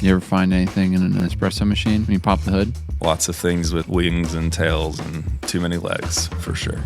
You ever find anything in an espresso machine when you pop the hood? Lots of things with wings and tails and too many legs, for sure.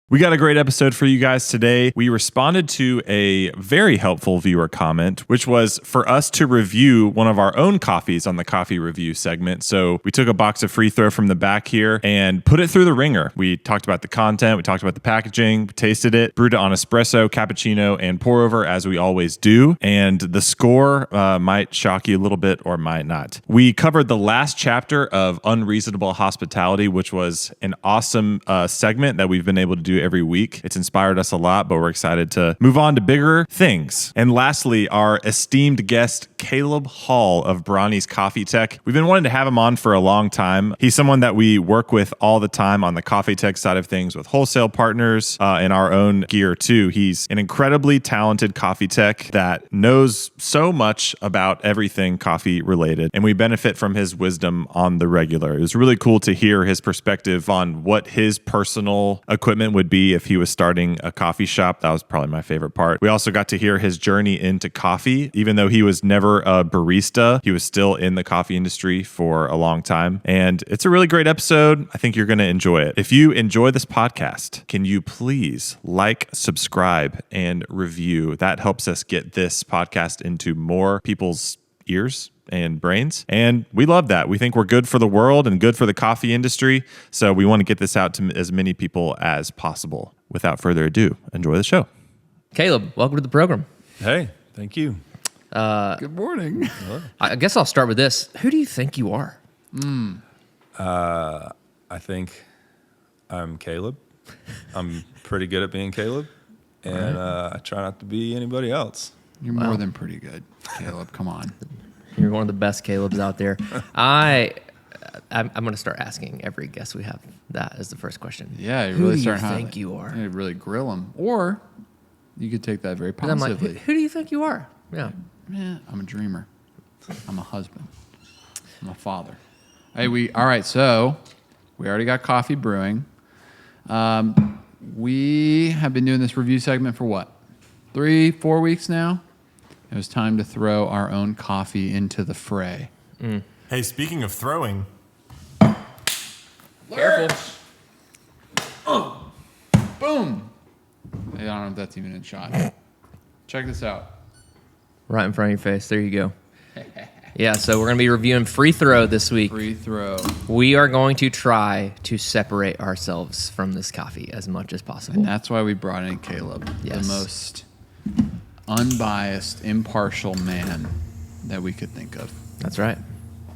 We got a great episode for you guys today. We responded to a very helpful viewer comment, which was for us to review one of our own coffees on the coffee review segment. So we took a box of Freethrow from the back here and put it through the ringer. We talked about the content, we talked about the packaging, tasted it, brewed it on espresso, cappuccino, and pour over as we always do. And the score might shock you a little bit or might not. We covered the last chapter of Unreasonable Hospitality, which was an awesome segment that we've been able to do every week. It's inspired us a lot, but we're excited to move on to bigger things. And lastly, our esteemed guest, Caleb Hall of Bronnie's Coffee Tech. We've been wanting to have him on for a long time. He's someone that we work with all the time on the coffee tech side of things with wholesale partners and our own gear too. He's an incredibly talented coffee tech that knows so much about everything coffee related, and we benefit from his wisdom on the regular. It was really cool to hear his perspective on what his personal equipment would be if he was starting a coffee shop. That was probably my favorite part. We also got to hear his journey into coffee. Even though he was never a barista, he was still in the coffee industry for a long time. And it's a really great episode. I think you're going to enjoy it. If you enjoy this podcast, can you please like, subscribe, and review? That helps us get this podcast into more people's ears and brains. And we love that. We think we're good for the world and good for the coffee industry. So we want to get this out to as many people as possible. Without further ado, enjoy the show. Caleb, welcome to the program. Hey, thank you. Good morning. I guess I'll start with this. Who do you think you are? I think I'm Caleb. I'm pretty good at being Caleb. And I try not to be anybody else. You're more than pretty good, Caleb. Come on. You're one of the best Calebs out there. I'm going to start asking every guest we have that as the first question. Yeah, you Who really do start you think you are? You really grill them. Or you could take that very And I'm like, positively. who do you think you are? Yeah. Yeah, I'm a dreamer. I'm a husband. I'm a father. Hey, all right, so we already got coffee brewing. We have been doing this review segment for what? 3-4 weeks now? It was time to throw our own coffee into the fray. Hey, speaking of throwing. Careful. Boom! I don't know if that's even a shot. Check this out. Right in front of your face. There you go. Yeah, so we're going to be reviewing Freethrow this week. Freethrow. We are going to try to separate ourselves from this coffee as much as possible. And that's why we brought in Caleb, Yes. the most unbiased, impartial man that we could think of. That's right.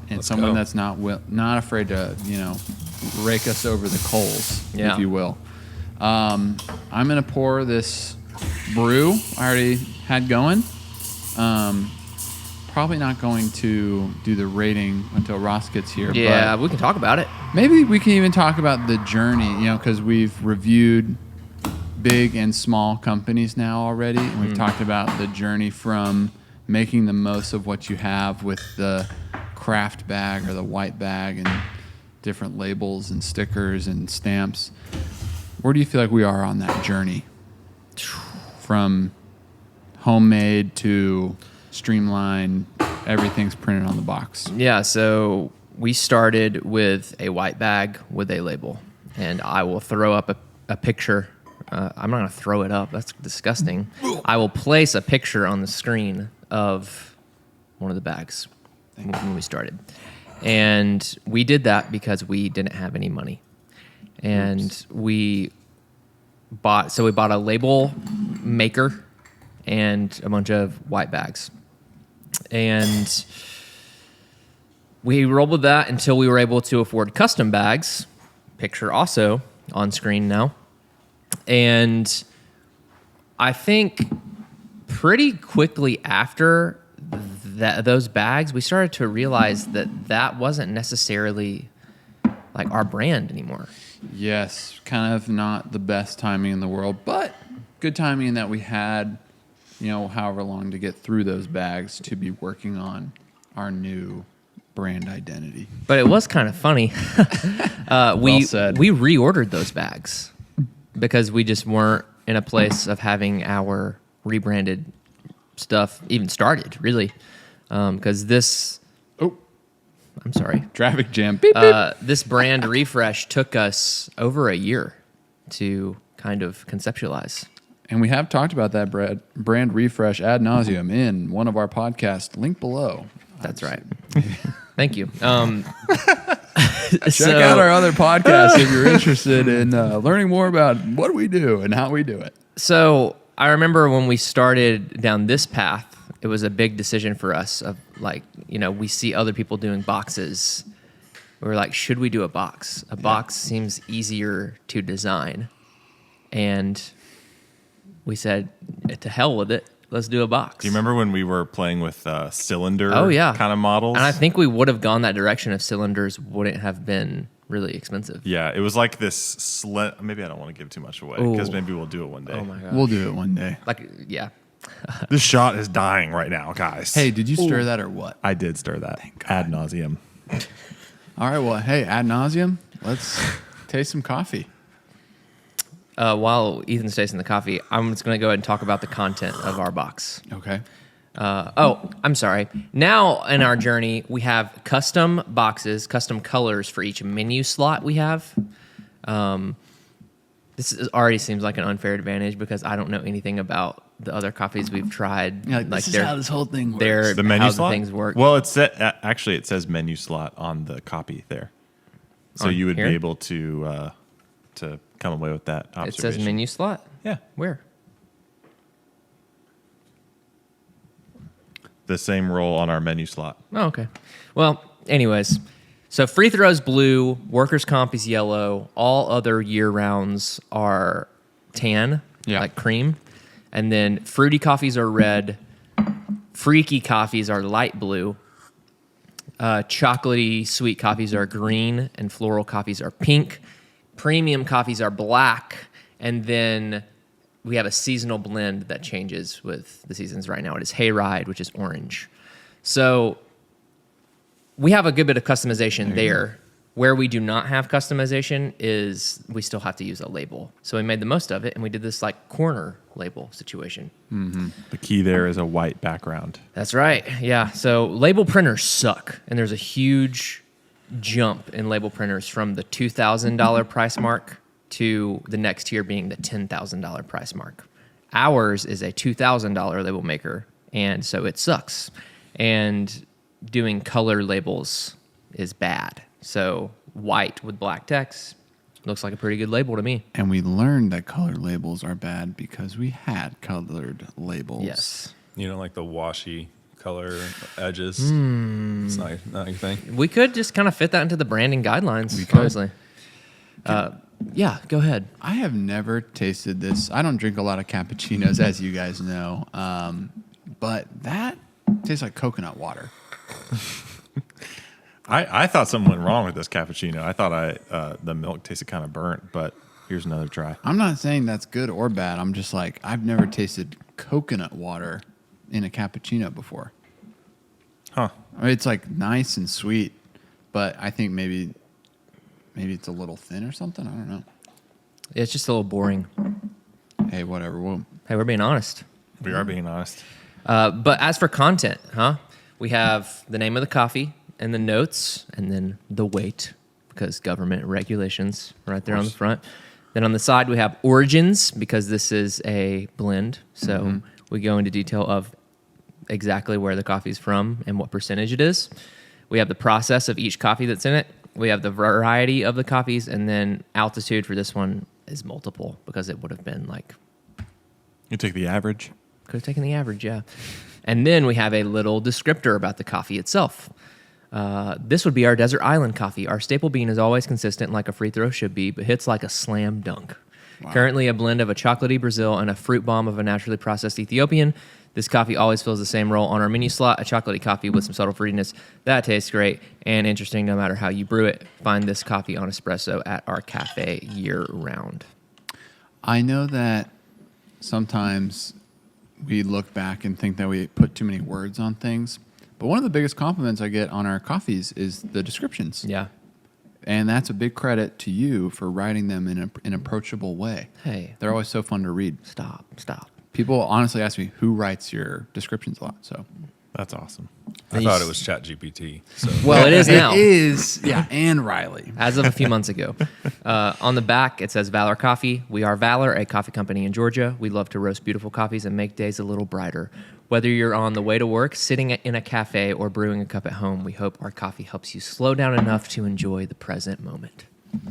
And Let's someone go. that's not afraid to, rake us over the coals, Yeah. if you will. I'm going to pour this brew I already had going. Probably not going to do the rating until Ross gets here. Yeah, but we can talk about it. maybe we can even talk about the journey, because we've reviewed big and small companies now already. And we've talked about the journey from making the most of what you have with the craft bag or the white bag and different labels and stickers and stamps. Where do you feel like we are on that journey? From homemade to streamlined, everything's printed on the box. Yeah, so we started with a white bag with a label. And I will throw up a picture. I'm not going to throw it up. That's disgusting. I will place a picture on the screen of one of the bags when we started. And we did that because we didn't have any money. And we bought a label maker and a bunch of white bags. And we rolled with that until we were able to afford custom bags. Picture also on screen now. And I think pretty quickly after those bags, we started to realize that wasn't necessarily like our brand anymore. Yes, kind of not the best timing in the world, but good timing in that we had, however long to get through those bags to be working on our new brand identity. But it was kind of funny. Well said. We reordered those bags because we just weren't in a place of having our rebranded stuff even started, really. because this. Oh, I'm sorry. traffic jam. Beep, beep. This brand refresh took us over a year to kind of conceptualize. And we have talked about that brand refresh ad nauseum in one of our podcasts. Link below. That's right. Thank you. Check out our other podcasts if you're interested in learning more about what we do and how we do it. So I remember when we started down this path, it was a big decision for us of like, we see other people doing boxes. We were like, should we do a box? A box seems easier to design. And we said, to hell with it. Let's do a box. Do you remember when we were playing with cylinder kind of models? And I think we would have gone that direction if cylinders wouldn't have been really expensive. Yeah, it was like this maybe I don't want to give too much away because maybe we'll do it one day. Oh my God. We'll do it one day. Yeah. This shot is dying right now, guys. Hey, did you stir that or what? I did stir that ad nauseum. All right, well, hey, ad nauseum, let's taste some coffee. While Ethan's tasting the coffee, I'm just going to go ahead and talk about the content of our box. Okay. I'm sorry. Now in our journey, we have custom boxes, custom colors for each menu slot we have. Already seems like an unfair advantage because I don't know anything about the other coffees we've tried. This is how this whole thing works. The menu how slot? the things work. Well, it says menu slot on the copy there. So On you would here? be able to come away with that It observation. says menu slot? Yeah. Where? The same roll on our menu slot. Oh, okay. Well, anyways, so Freethrow's blue, Workers' Comp is yellow, all other year rounds are tan, like cream, and then fruity coffees are red, freaky coffees are light blue, chocolatey sweet coffees are green, and floral coffees are pink, premium coffees are black, and then we have a seasonal blend that changes with the seasons. Right now it is Hayride, which is orange. So we have a good bit of customization there. Where we do not have customization is we still have to use a label. So we made the most of it, and we did this like corner label situation. Mm-hmm. The key there is a white background. That's right. Yeah. So label printers suck, and there's a huge jump in label printers from the $2,000 price mark to the next tier being the $10,000 price mark. Ours is a $2,000 label maker, and so it sucks. And doing color labels is bad. So white with black text looks like a pretty good label to me. And we learned that colored labels are bad because we had colored labels. Yes. You don't like the washy color edges? It's not your thing. We could just kind of fit that into the branding guidelines, We could. honestly. Yeah, go ahead. I have never tasted this. I don't drink a lot of cappuccinos, as you guys know. But that tastes like coconut water. I thought something went wrong with this cappuccino. I thought the milk tasted kind of burnt, but here's another try. I'm not saying that's good or bad. I'm just like, I've never tasted coconut water in a cappuccino before. Huh. I mean, it's like nice and sweet, but I think maybe it's a little thin or something. I don't know. It's just a little boring. Hey, whatever. Hey, we're being honest. We are being honest. But as for content, we have the name of the coffee and the notes and then the weight because government regulations right there on the front. Then on the side, we have origins because this is a blend. So we go into detail of exactly where the coffee's from and what percentage it is. We have the process of each coffee that's in it. We have the variety of the coffees, and then altitude for this one is multiple because it would have been like... You take the average. Could have taken the average, yeah. And then we have a little descriptor about the coffee itself. This would be our desert island coffee. Our staple bean is always consistent like a Freethrow should be, but hits like a slam dunk. Wow. Currently a blend of a chocolatey Brazil and a fruit bomb of a naturally processed Ethiopian. This coffee always fills the same role on our menu slot, a chocolatey coffee with some subtle fruitiness. That tastes great and interesting no matter how you brew it. Find this coffee on Espresso at our cafe year-round. I know that sometimes we look back and think that we put too many words on things, but one of the biggest compliments I get on our coffees is the descriptions. Yeah. And that's a big credit to you for writing them in an approachable way. Hey. They're always so fun to read. Stop. People honestly ask me, who writes your descriptions a lot? So That's awesome. I thought it was ChatGPT. So Well, it is now. It is, yeah, and Riley. As of a few months ago. On the back, it says Valor Coffee. We are Valor, a coffee company in Georgia. We love to roast beautiful coffees and make days a little brighter. Whether you're on the way to work, sitting in a cafe, or brewing a cup at home, we hope our coffee helps you slow down enough to enjoy the present moment.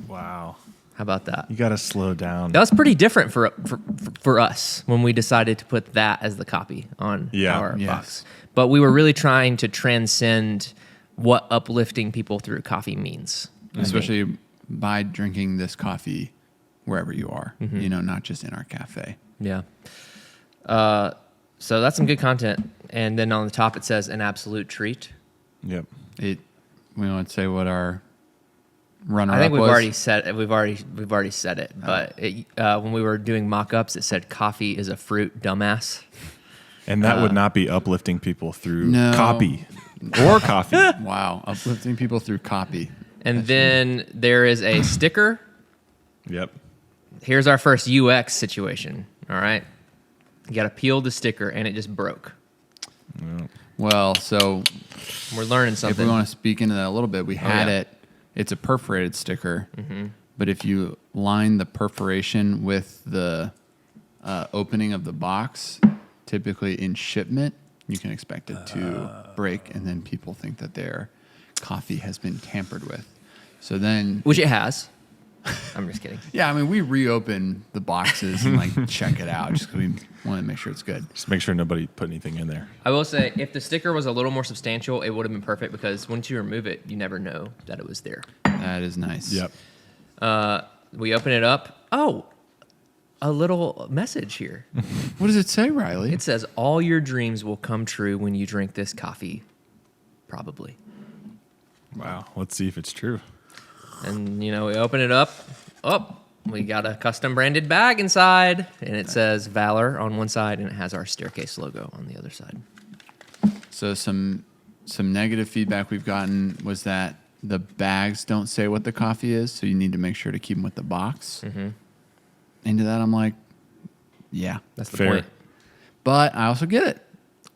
Wow. How about that? You got to slow down. That was pretty different for us when we decided to put that as the copy on our Yes. box. But we were really trying to transcend what uplifting people through coffee means. Especially by drinking this coffee wherever you are, not just in our cafe. Yeah. So that's some good content. And then on the top it says an absolute treat. Yep. We want to say what our runner-up I think we've was. already said it. But when we were doing mock-ups, it said coffee is a fruit, dumbass. And that would not be uplifting people through No. copy or coffee. Wow, uplifting people through copy. And then there is a sticker. Yep. Here's our first UX situation. All right. You got to peel the sticker and it just broke. Well, so We're learning if something. we want to speak into that a little bit, we had yeah. it. It's a perforated sticker, but if you line the perforation with the opening of the box, typically in shipment, you can expect it to break, and then people think that their coffee has been tampered with. So then, Which it has. I'm just kidding. yeah, I mean, we reopen the boxes and like check it out just because we want to make sure it's good. Just make sure nobody put anything in there. I will say, if the sticker was a little more substantial, it would have been perfect because once you remove it, you never know that it was there. That is nice. Yep. We open it up. Oh, a little message here. What does it say, Riley? It says, all your dreams will come true when you drink this coffee. Probably. Wow. Let's see if it's true. And, we open it up. Oh, we got a custom branded bag inside. And it says Valor on one side, and it has our staircase logo on the other side. So some negative feedback we've gotten was that the bags don't say what the coffee is, so you need to make sure to keep them with the box. Into that, I'm like, yeah, That's the Fair. point. but I also get it.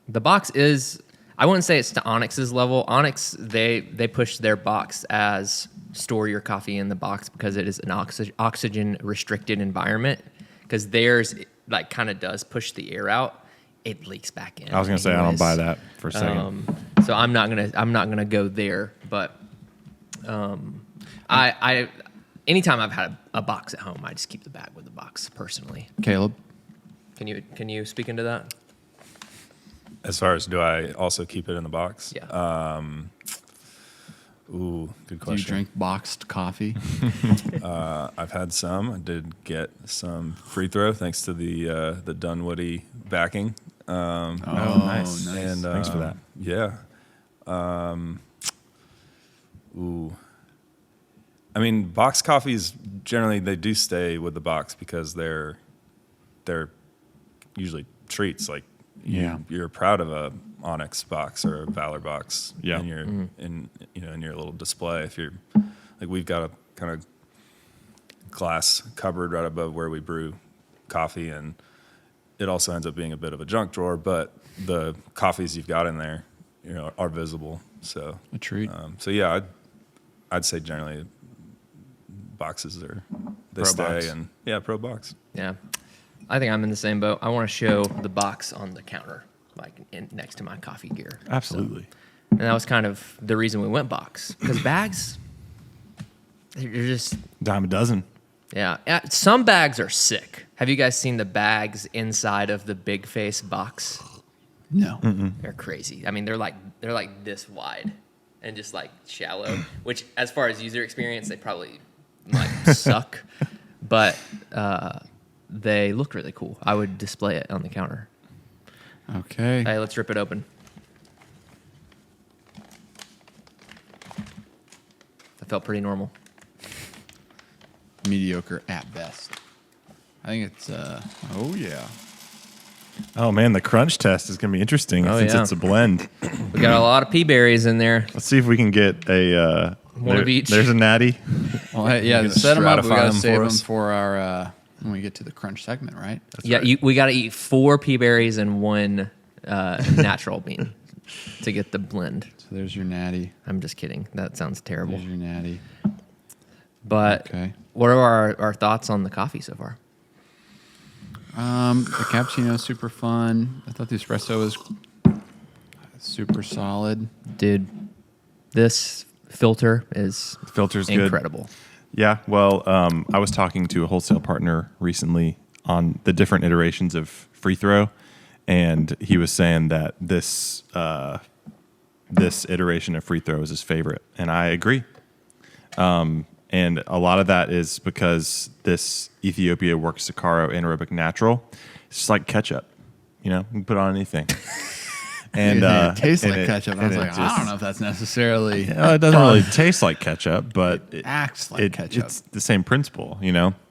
The box is, I wouldn't say it's to Onyx's level. Onyx, they push their box as store your coffee in the box because it is an oxygen restricted environment. Because theirs like kind of does push the air out. It leaks back in. I was going to say, I don't anyways. buy that for a second. So I'm not gonna go there. But I anytime I've had a box at home, I just keep the bag with the box personally. Caleb, Can you speak into that? as far as, do I also keep it in the box? Yeah. Ooh, good do question. you drink boxed coffee? I've had some. I did get some Freethrow thanks to the Dunwoody backing. Nice. And Thanks for that. Yeah. I mean, box coffees generally they do stay with the box because they're usually treats. Like you're proud of a Onyx box or a Valor box Yeah. in your in your little display. If you're like, we've got a kind of glass cupboard right above where we brew coffee, and it also ends up being a bit of a junk drawer, but the coffees you've got in there, are visible. So A treat. so yeah, I'd say generally boxes they Pro stay box. and pro box. Yeah. I think I'm in the same boat. I want to show the box on the counter, like next to my coffee gear. Absolutely. And that was kind of the reason we went box. Because bags, they're just, Dime a dozen. yeah. Some bags are sick. Have you guys seen the bags inside of the Big Face box? No. They're crazy. I mean, they're like this wide and just like shallow, which as far as user experience, they probably might suck. But they look really cool. I would display it on the counter. Okay. Hey, let's rip it open. That felt pretty normal. Mediocre at best. I think it's oh yeah. Oh, man, the crunch test is going to be interesting Oh, since yeah. it's a blend. We got a lot of pea berries in there. Let's see if we can get a... One of each. There's a natty. Well, hey, yeah, gonna set them up. We stratify gotta them save for them us? for our when we get to the crunch segment, right? We got to eat 4 pea berries and 1 natural bean. to get the blend. So there's your natty. I'm just kidding. That sounds terrible. There's your natty. But Okay. what are our thoughts on the coffee so far? The cappuccino is super fun. I thought the espresso was super solid. Dude, this filter is Filter's good. incredible. Yeah, well, I was talking to a wholesale partner recently on the different iterations of Freethrow, and he was saying that this iteration of Freethrow is his favorite, and I agree. And a lot of that is because this Ethiopia Work Sakaro Anaerobic Natural, it's just like ketchup. You can put on anything. And it tastes and like ketchup. And I was like, I don't know if that's necessarily. it doesn't really taste like ketchup, but It acts like ketchup. It's the same principle,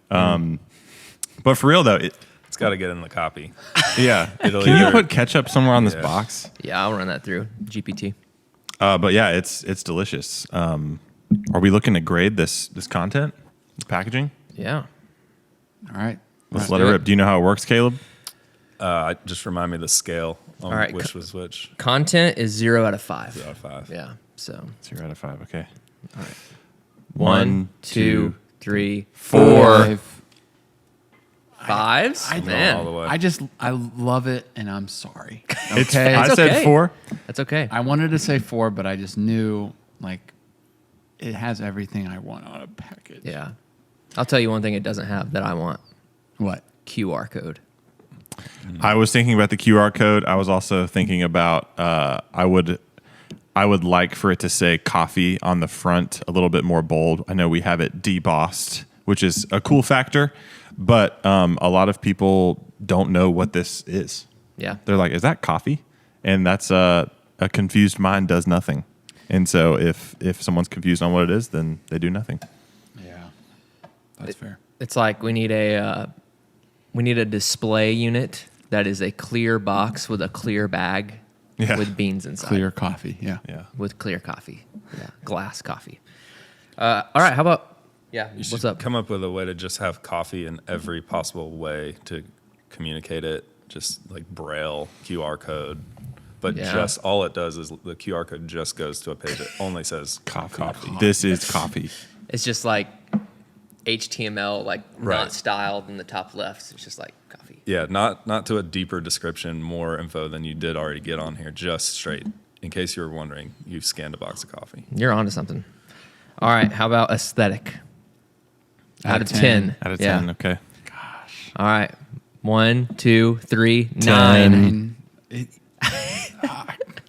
But for real though, It's got to get in the copy. yeah. It'll Can you either- put ketchup somewhere on this Yeah. box? Yeah, I'll run that through GPT. But yeah, it's delicious. Are we looking to grade this content, this packaging? Yeah. All right. Let's All let right. it rip. Do you know how it works, Caleb? Just remind me the scale on All right, which was which. Content is 0 out of 5. 0 out of 5. Yeah. So 0 out of 5. Okay. All right. 1, 2, 3, 4. 5s? I- Man, all the way. I love it, and I'm sorry. It's, Okay. I It's said okay. 4. that's okay. I wanted to say 4, but I just knew it has everything I want on a package. Yeah. I'll tell you one thing it doesn't have that I want. What? QR code. I was thinking about the QR code. I was also thinking about I would like for it to say coffee on the front, a little bit more bold. I know we have it debossed, which is a cool factor, but a lot of people don't know what this is. Yeah. They're like, "Is that coffee?" And that's a confused mind does nothing. And so if someone's confused on what it is, then they do nothing. Yeah. That's fair. It's like we need a display unit that is a clear box with a clear bag Yeah. with beans inside. Clear coffee. Yeah. Yeah. With clear coffee. Yeah. Glass coffee. All right. How about, You what's should up? come up with a way to just have coffee in every possible way to communicate it, just like Braille, QR code. But Yeah. just all it does is the QR code just goes to a page that only says coffee. This is coffee. It's just like HTML, like not Right. styled in the top left. It's just like coffee. Yeah, not to a deeper description, more info than you did already get on here, just straight. In case you were wondering, you've scanned a box of coffee. You're onto something. All right. How about aesthetic? Out of 10. Out of Yeah. 10, okay. All right. 1, 2, 3, 9.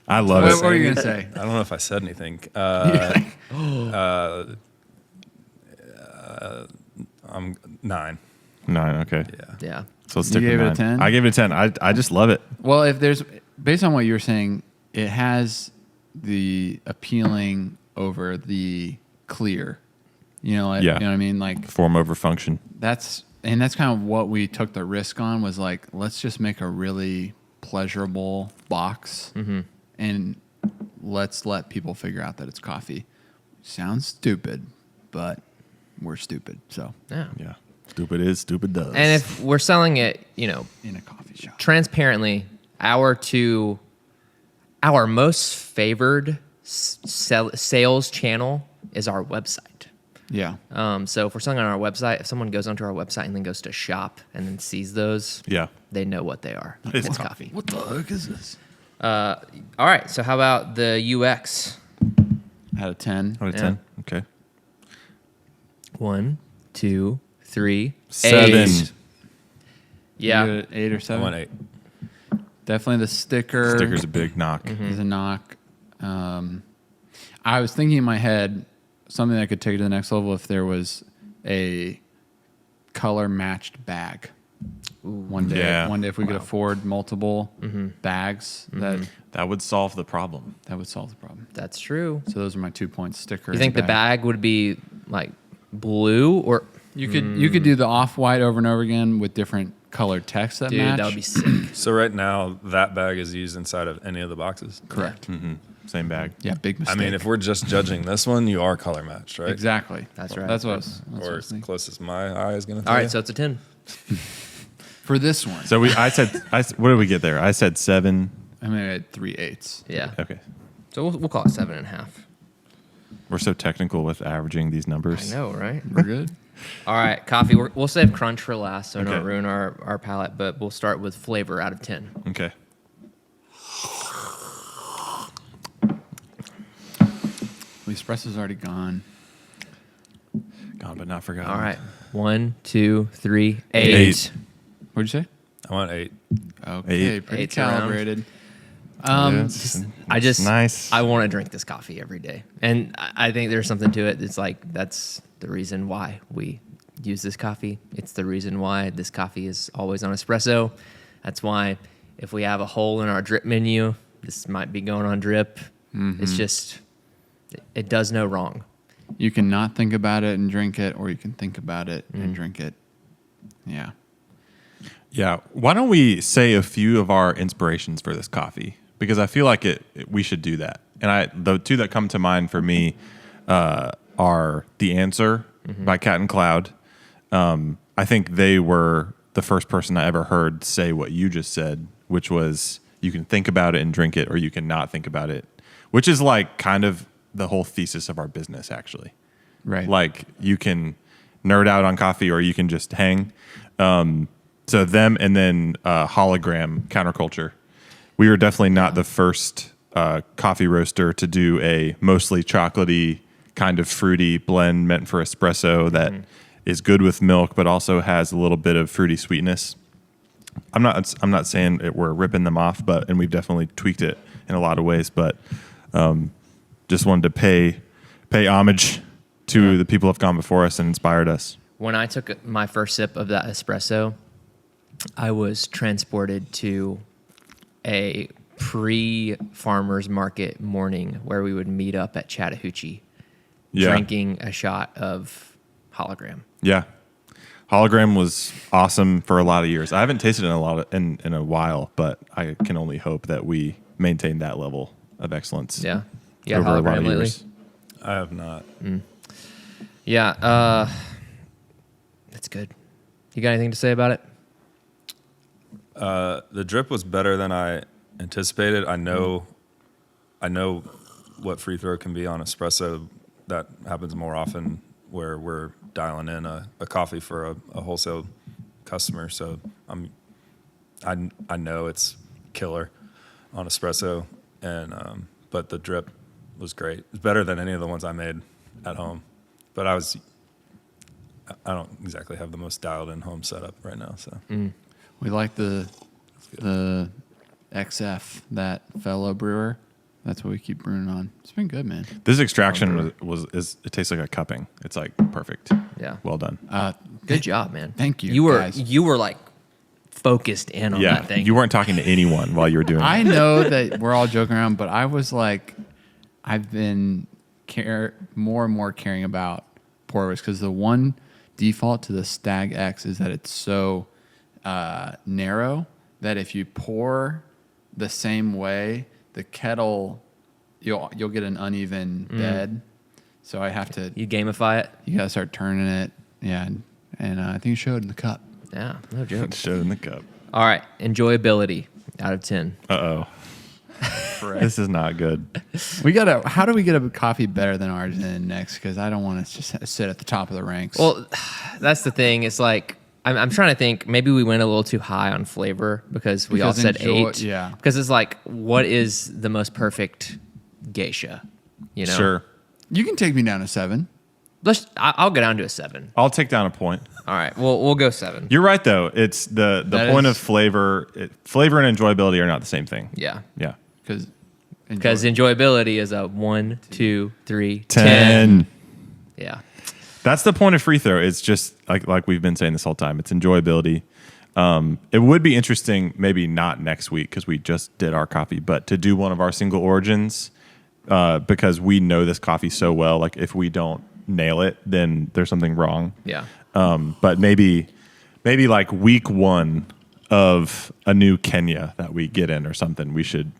I love What it. were you going to say? I don't know if I said anything. I'm 9. 9, okay. Yeah. Yeah. So let's stick You with gave it a 9. 10? I gave it a 10. I just love it. Well, if there's, based on what you were saying, it has the appealing over the clear. You know Yeah. what I mean? Like Form over function. that's kind of what we took the risk on, was like, let's just make a really pleasurable box and let's let people figure out that it's coffee. Sounds stupid, but we're stupid. So Yeah. Yeah. Stupid is, stupid does. And if we're selling it, in a coffee shop. transparently, our most favored sales channel is our website. Yeah. So if we're selling on our website, if someone goes onto our website and then goes to shop and then sees those, yeah. they know what they are. It's It's coffee. coffee. What the heck is this? All right. So how about the UX? Out of 10. Out of Yeah. 10. Okay. 1, 2, 3, 7. 8. You Yeah. give it 8 or I 7. went 8. Definitely the sticker. Sticker's a big knock. is a knock. I was thinking in my head something that could take it to the next level if there was a color matched bag. One day, Yeah. if we could afford multiple bags, That would solve the problem. that would solve the problem. That's true. So those are my 2 points. Sticker. You think the bag would be like blue or You could do the off white over and over again with different colored text that dude? match. That would be sick. So right now, that bag is used inside of any of the boxes. correct. Same bag. Yeah, big I mistake. mean, if we're just judging this one, you are color matched, right? exactly. That's right. That's what I was, that's what I Or was as thinking. close as my eye is going to All tell right, so it's a 10. For this one. So what did we get there? I said 7. I mean, I had 3/8. Yeah. Okay. So we'll call it 7.5. We're so technical with averaging these numbers. I know, right? We're good. All right, coffee. We'll save crunch for last, so Okay. don't ruin our palate. But we'll start with flavor out of 10. Okay. The espresso's already gone. Gone but not forgotten. All right, 1, 2, 3, 8. Eight. What'd you say? I want 8. Okay, Eight. pretty Eight's around. calibrated. I just nice. I want to drink this coffee every day, and I think there's something to it. It's like that's the reason why we use this coffee. It's the reason why this coffee is always on espresso. That's why if we have a hole in our drip menu, this might be going on drip. It's just it does no wrong. You can not think about it and drink it, or you can think about it and drink it. Yeah. Yeah. Why don't we say a few of our inspirations for this coffee? Because I feel like we should do that. And the two that come to mind for me are The Answer by Cat and Cloud. I think they were the first person I ever heard say what you just said, which was you can think about it and drink it, or you can not think about it, which is like kind of the whole thesis of our business, actually. Right. Like you can nerd out on coffee, or you can just hang. So them, and then Hologram Counterculture. We were definitely not the first coffee roaster to do a mostly chocolatey, kind of fruity blend meant for espresso that is good with milk, but also has a little bit of fruity sweetness. I'm not saying we're ripping them off, and we've definitely tweaked it in a lot of ways. But just wanted to pay homage to the people who have gone before us and inspired us. When I took my first sip of that espresso, I was transported to a pre-farmers market morning where we would meet up at Chattahoochee, drinking a shot of Hologram. Yeah. Hologram was awesome for a lot of years. I haven't tasted it in a while, but I can only hope that we maintain that level of excellence. Yeah. You had over a lot Hologram of lately? years. I have not. Yeah. That's good. You got anything to say about it? The drip was better than I anticipated. I know what Freethrow can be on espresso. That happens more often where we're dialing in a coffee for a wholesale customer. So I know it's killer on espresso, and but the drip was great. It's better than any of the ones I made at home. But I don't exactly have the most dialed in home setup right now. So. We like the XF, that fellow brewer. That's what we keep brewing on. It's been good, man. This extraction it tastes like a cupping. It's like perfect. Yeah. Well done. Good job, man. Thank you, You guys. were like focused in on Yeah. that thing. You weren't talking to anyone while you were doing I it. know that we're all joking around, but I was like, I've been more and more caring about pour overs, because the one default to the Stag X is that it's so narrow that if you pour the same way, the kettle, you'll get an uneven bed. So I have to. You gamify it. You gotta start turning it. Yeah, and I think it showed in the cup. Yeah, no joke. It showed in the cup. All right, enjoyability out of 10. Uh-oh. This is not good. How do we get a coffee better than ours in next? Because I don't want to just sit at the top of the ranks. Well, that's the thing. It's like I'm trying to think. Maybe we went a little too high on flavor because we all said 8. Yeah. Because it's like, what is the most perfect geisha? You know. Sure. You can take me down to 7. I'll go down to a 7. I'll take down a point. All right. We'll go 7. You're right, though. It's the point is- of flavor. Flavor and enjoyability are not the same thing. Yeah. Yeah. Because enjoyability is a 1, 2, 3, 10. Yeah. That's the point of Freethrow. It's just like we've been saying this whole time. It's enjoyability. It would be interesting, maybe not next week because we just did our coffee, but to do one of our single origins because we know this coffee so well. Like if we don't nail it, then there's something wrong. Yeah. But maybe like week 1 of a new Kenya that we get in or something, we should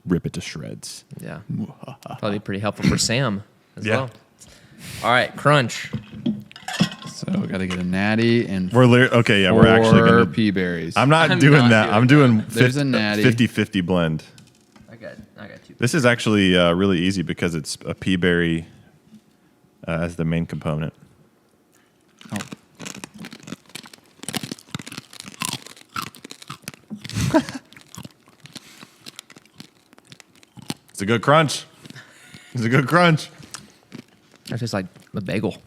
rip it to shreds. Yeah. Probably pretty helpful for Sam as Yeah. well. All right, crunch. So we got to get a natty and Okay, yeah, we're actually four going to... pea berries. I'm not I'm doing not that. doing I'm doing There's a natty. 50-50 blend. I got two. This is actually really easy because it's a pea berry as the main component. Oh. It's a good crunch. It's a good crunch. That's just like a bagel.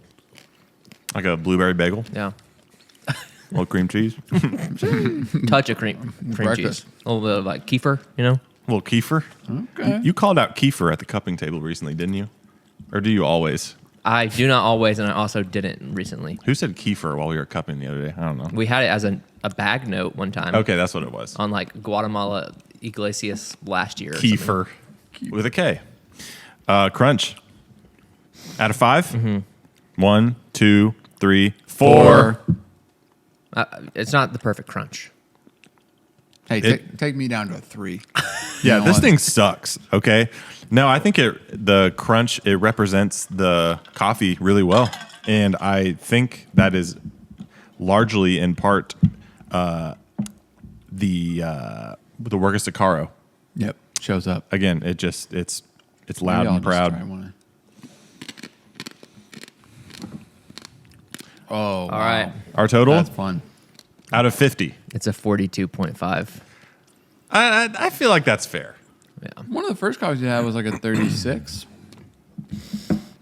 Like a blueberry bagel, Yeah. a little cream cheese, Touch of cream Breakfast. cheese. A little bit of like kefir, you know? a little kefir. Okay. You called out kefir at the cupping table recently, didn't you? Or do you always? I do not always, and I also didn't recently. Who said kefir while we were cupping the other day? I don't know. We had it as a bag note one time. Okay, that's what it was. On like Guatemala Iglesias last year. or something. Kefir with a K. Crunch. Out of 5? Mm-hmm. 1, 2, 3, 4. It's not the perfect crunch. Hey, It- take me down to a 3. Yeah, You know this what? thing sucks. Okay. No, I think the crunch, it represents the coffee really well. And I think that is largely in part the Workus de Caro. Yep, shows up. Again, it's loud Maybe I'll and just proud. try one. Oh, All right. Our total That's fun. out of 50. It's a 42.5. I feel like that's fair. Yeah. One of the first coffees you had was like a 36.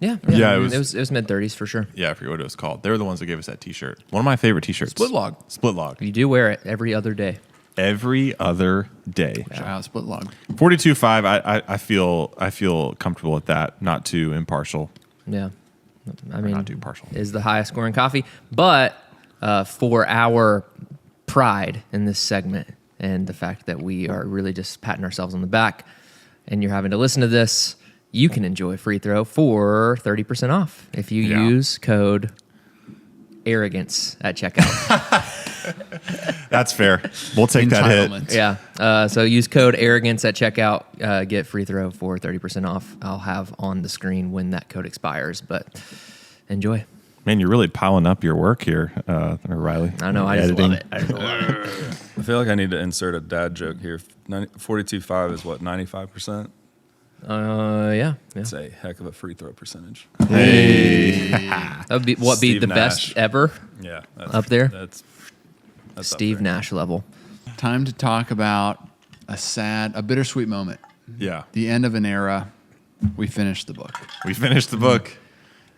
Yeah. Yeah, I it mean, was- it was mid 30s for sure. Yeah, I forget what it was called. They were the ones that gave us that T-shirt. One of my favorite T-shirts. Split log. Split log. You do wear it every other day. Every other day. Shout out Split log. 42.5. I feel comfortable with that. Not too impartial. Yeah. I mean, not too partial. is the highest scoring coffee. But for our pride in this segment and the fact that we are really just patting ourselves on the back and you're having to listen to this, you can enjoy Freethrow for 30% off if you Yeah. use code arrogance at checkout. That's fair. We'll take that hit. Entitlement. Yeah. So use code arrogance at checkout. Get Freethrow for 30% off. I'll have on the screen when that code expires, but enjoy. Man, you're really piling up your work here, Riley. I know. I just Editing. love it. I just love it. I feel like I need to insert a dad joke here. 42.5 is what, 95%? Yeah. It's a heck of a free throw percentage. That would be what be Steve the Nash. best ever. Yeah. Up there? That's up Steve there. Nash level. Time to talk about a bittersweet moment. Yeah. The end of an era. We finished the book. We finished the book.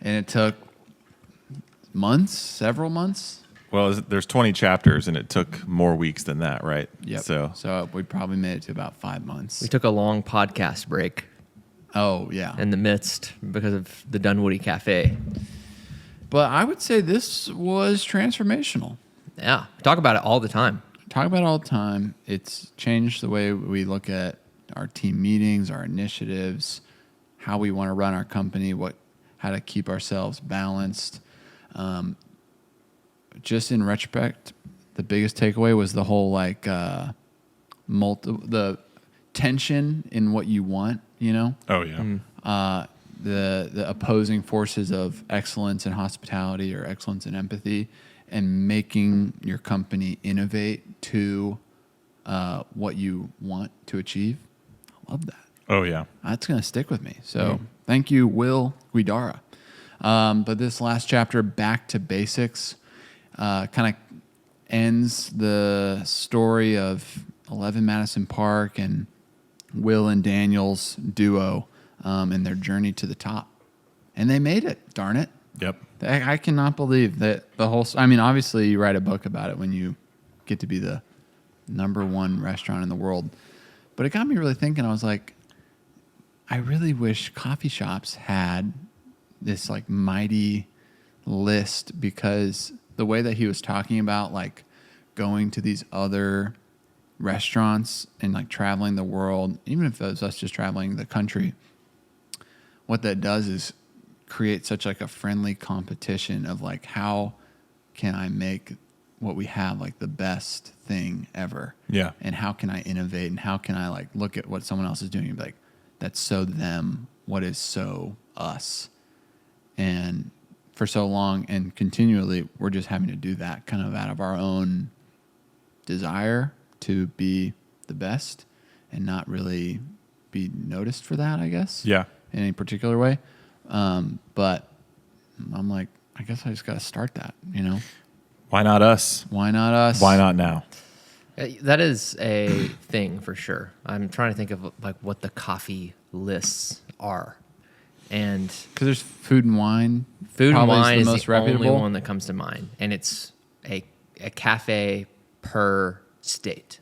And it took months, several months. Well, there's 20 chapters, and it took more weeks than that, right? Yep. So we probably made it to about 5 months. We took a long podcast break Oh, yeah. in the midst because of the Dunwoody Cafe. But I would say this was transformational. Yeah. Talk about it all the time. Talk about it all the time. It's changed the way we look at our team meetings, our initiatives, how we want to run our company, how to keep ourselves balanced. Just in retrospect, the biggest takeaway was the whole the tension in what you want, you know? Oh, yeah. The opposing forces of excellence in hospitality or excellence in empathy, and making your company innovate to what you want to achieve. I love that. Oh, yeah. That's going to stick with me. So thank you, Will Guidara. But this last chapter, Back to Basics, kind of ends the story of 11 Madison Park and Will and Daniel's duo and their journey to the top. And they made it, darn it. Yep. I cannot believe that the whole... I mean, obviously, you write a book about it when you get to be the #1 restaurant in the world. But it got me really thinking. I was like, I really wish coffee shops had this, mighty list, because the way that he was talking about, going to these other restaurants and, traveling the world, even if it was us just traveling the country, what that does is create such a friendly competition of how can I make what we have the best thing ever? Yeah. And how can I innovate, and how can I look at what someone else is doing and be that's so them, what is so us? And for so long, and continually we're just having to do that kind of out of our own desire to be the best and not really be noticed for that, I guess. Yeah. In any particular way. But I'm like, I guess I just got to start that, you know? Why not us? Why not us? Why not now? That is a thing for sure. I'm trying to think of like what the coffee lists are. And Because there's food and wine. food and Probably wine is the most the reputable. only one that comes to mind. And it's a cafe per state.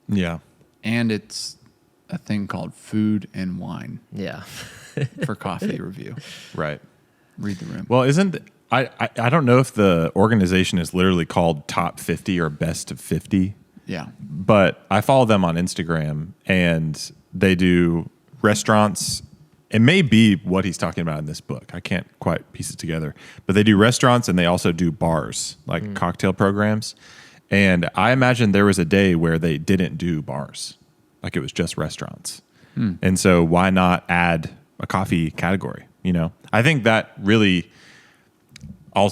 Yeah. And it's a thing called food and wine Yeah. for coffee review. Right. Read the room. Well, I don't know if the organization is literally called Top 50 or Best of 50, Yeah. but I follow them on Instagram, and they do restaurants. It may be what he's talking about in this book. I can't quite piece it together, but they do restaurants and they also do bars, like cocktail programs. And I imagine there was a day where they didn't do bars, like it was just restaurants. And so why not add a coffee category? You know, I think that really, I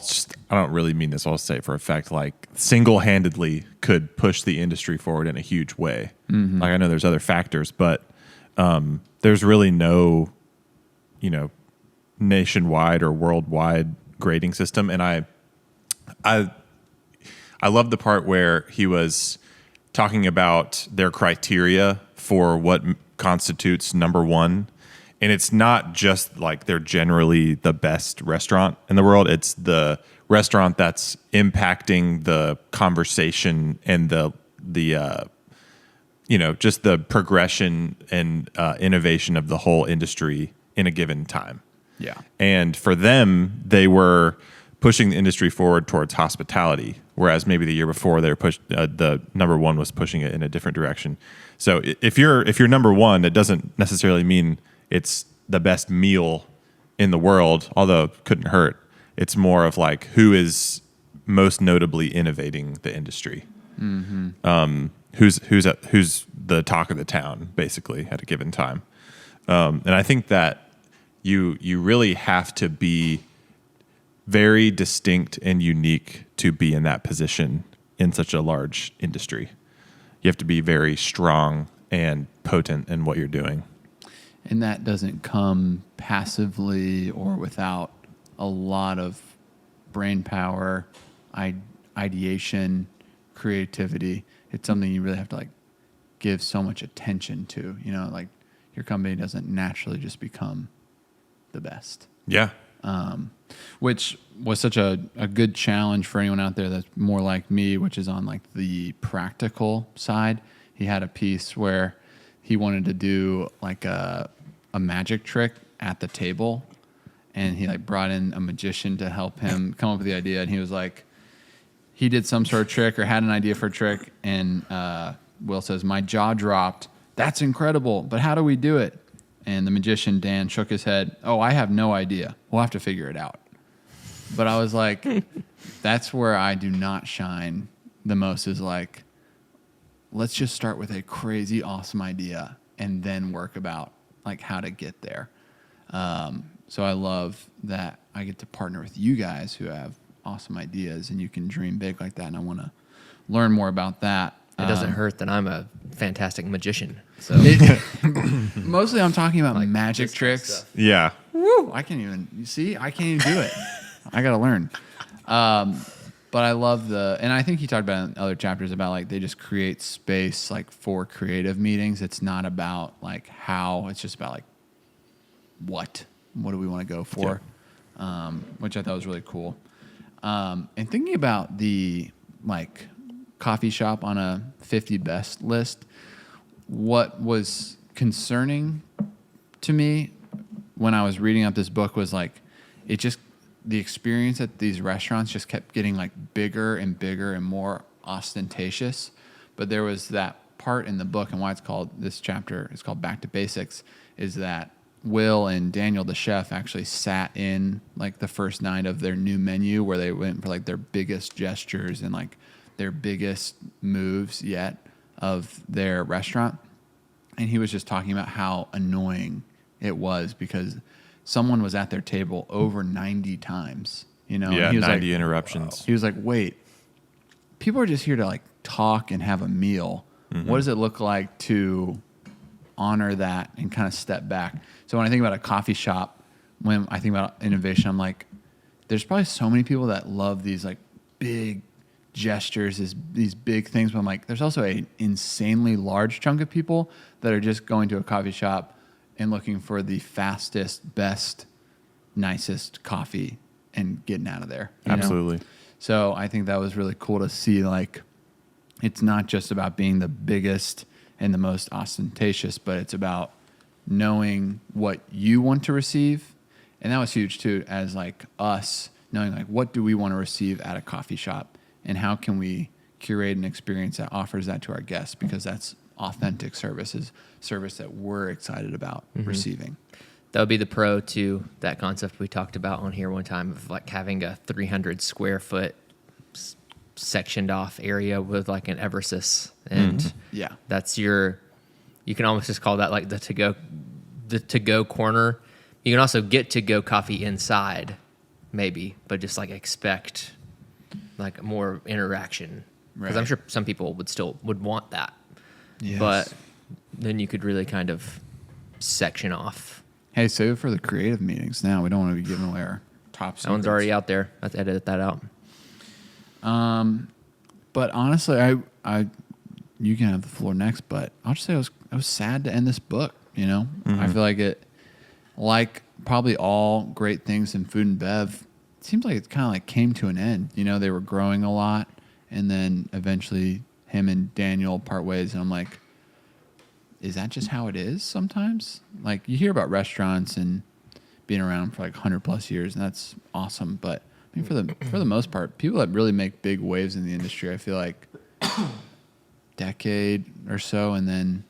don't really mean this, I'll say it for a fact, like single-handedly could push the industry forward in a huge way. Like I know there's other factors, but there's really no, you know, nationwide or worldwide grading system. And I love the part where he was talking about their criteria for what constitutes number one. And it's not just like they're generally the best restaurant in the world. It's the restaurant that's impacting the conversation and the you know, just the progression and innovation of the whole industry in a given time. Yeah. And for them, they were pushing the industry forward towards hospitality, whereas maybe the year before they were the number one was pushing it in a different direction. So if you're number one, it doesn't necessarily mean it's the best meal in the world, although it couldn't hurt. It's more of like who is most notably innovating the industry. Who's the talk of the town, basically, at a given time. And I think that you really have to be very distinct and unique to be in that position in such a large industry. You have to be very strong and potent in what you're doing. And that doesn't come passively or without a lot of brain power, ideation, creativity. It's something you really have to like give so much attention to. You know, like your company doesn't naturally just become the best. Yeah. Which was such a good challenge for anyone out there that's more like me, which is on like the practical side. He had a piece where he wanted to do like a magic trick at the table, and he like brought in a magician to help him come up with the idea. And he was like, he did some sort of trick or had an idea for a trick, and Will says, "My jaw dropped. That's incredible, but how do we do it?" And the magician, Dan, shook his head. "Oh, I have no idea. We'll have to figure it out." But I was like, that's where I do not shine the most, is like, let's just start with a crazy awesome idea and then work about like how to get there. So I love that I get to partner with you guys who have awesome ideas and you can dream big like that. And I want to learn more about that. It doesn't hurt that I'm a fantastic magician. So Mostly I'm talking about Like magic this kind of tricks. stuff. Yeah. Woo! I can't even, you see, I can't even do it. I got to learn. But I love and I think he talked about in other chapters about like they just create space like for creative meetings. It's not about like how, it's just about like what do we want to go for? Yeah. Which I thought was really cool. And thinking about the like coffee shop on a 50 best list, what was concerning to me when I was reading up this book was like, the experience at these restaurants just kept getting like bigger and bigger and more ostentatious. But there was that part in the book, and why this chapter is called Back to Basics, is that Will and Daniel, the chef, actually sat in like the first night of their new menu where they went for like their biggest gestures and like their biggest moves yet of their restaurant. And he was just talking about how annoying it was because someone was at their table over 90 times, Yeah, and he was 90 like, interruptions. he was like, wait, people are just here to like talk and have a meal. What does it look like to honor that and kind of step back? So when I think about a coffee shop, when I think about innovation, I'm like, there's probably so many people that love these like big gestures, these big things, but I'm like, there's also an insanely large chunk of people that are just going to a coffee shop and looking for the fastest, best, nicest coffee and getting out of there. you know? Absolutely. So I think that was really cool to see, like, it's not just about being the biggest and the most ostentatious, but it's about knowing what you want to receive. And that was huge too, as like us knowing like what do we want to receive at a coffee shop and how can we curate an experience that offers that to our guests, because that's authentic service that we're excited about receiving. That would be the pro to that concept we talked about on here one time of like having a 300 square foot sectioned off area with like an Eversys, and Yeah. that's you can almost just call that like the to go corner. You can also get to go coffee inside maybe, but just like expect like more interaction, because I'm Right. sure some people would want that. Yes. But then you could really kind of section off. Hey, save it for the creative meetings now. We don't want to be giving away our top secrets. That one's already out there. Let's edit that out. But honestly, I you can have the floor next, but I'll just say I was sad to end this book, I feel like it, like probably all great things in food and bev, it seems like it kind of like came to an end. They were growing a lot, and then eventually him and Daniel part ways, and I'm like, is that just how it is sometimes? Like, you hear about restaurants and being around for like 100+ years, and that's awesome, but I mean, for the most part, people that really make big waves in the industry, I feel like decade or so, and then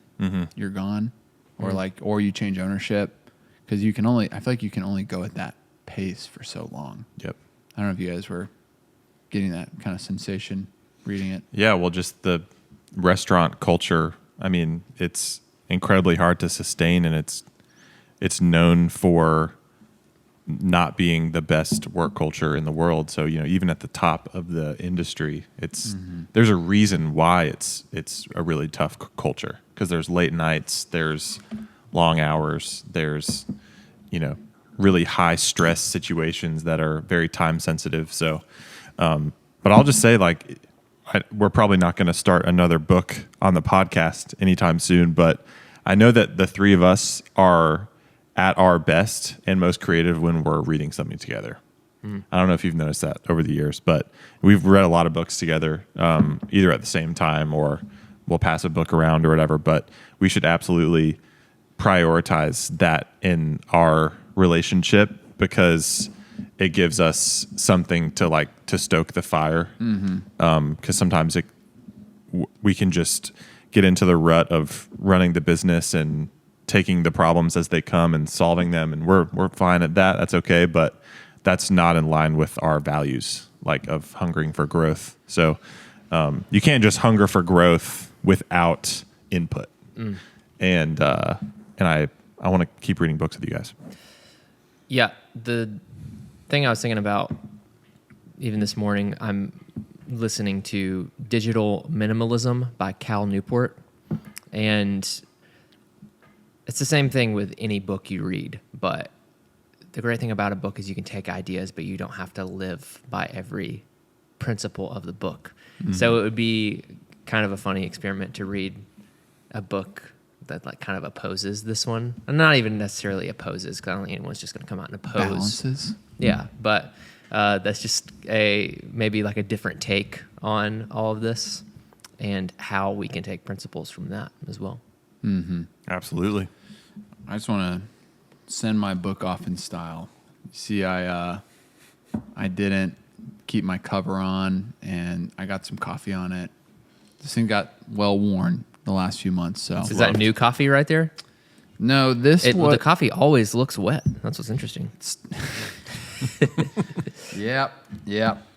you're gone, or you change ownership, because I feel like you can only go at that pace for so long. Yep. I don't know if you guys were getting that kind of sensation reading it. Yeah, well, just the restaurant culture, I mean, it's incredibly hard to sustain, and it's known for not being the best work culture in the world. So, even at the top of the industry, there's a reason why it's a really tough culture, because there's late nights, there's long hours, there's, really high stress situations that are very time sensitive. So, but I'll just say, like, we're probably not going to start another book on the podcast anytime soon, but I know that the three of us are at our best and most creative when we're reading something together. I don't know if you've noticed that over the years, but we've read a lot of books together, either at the same time or we'll pass a book around or whatever, but we should absolutely prioritize that in our relationship, because it gives us something to stoke the fire. Because sometimes we can just get into the rut of running the business and taking the problems as they come and solving them, and we're fine at that. That's okay, but that's not in line with our values, like of hungering for growth. So you can't just hunger for growth without input. And I want to keep reading books with you guys. Yeah, the thing I was thinking about even this morning, I'm listening to Digital Minimalism by Cal Newport, and it's the same thing with any book you read, but the great thing about a book is you can take ideas, but you don't have to live by every principle of the book. So it would be kind of a funny experiment to read a book that like kind of opposes this one. And not even necessarily opposes, because I don't think anyone's just going to come out and oppose. Balances. Yeah, but that's just maybe like a different take on all of this and how we can take principles from that as well. Absolutely. I just want to send my book off in style. See, I didn't keep my cover on, and I got some coffee on it. This thing got well worn the last few months. So Is that new coffee right there? No, The coffee always looks wet. That's what's interesting. Yep.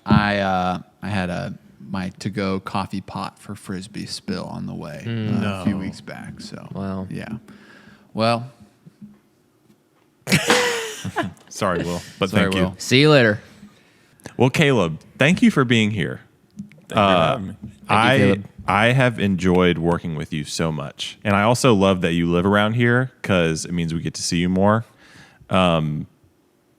I had my to-go coffee pot for Frisbee spill on the way a few weeks back. So Wow. yeah. Well, Sorry, Will, but Sorry, thank you. Will. See you later. Well, Caleb, thank you for being here. Thank you for having me. I have enjoyed working with you so much, and I also love that you live around here because it means we get to see you more.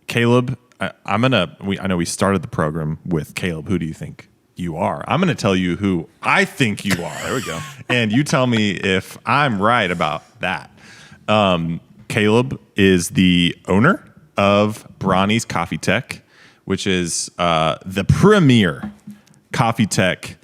Caleb, I know we started the program with Caleb. Who do you think you are? I'm going to tell you who I think you are. There we go. And you tell me if I'm right about that. Caleb is the owner of Bronnie's Coffee Tech, which is the premier coffee tech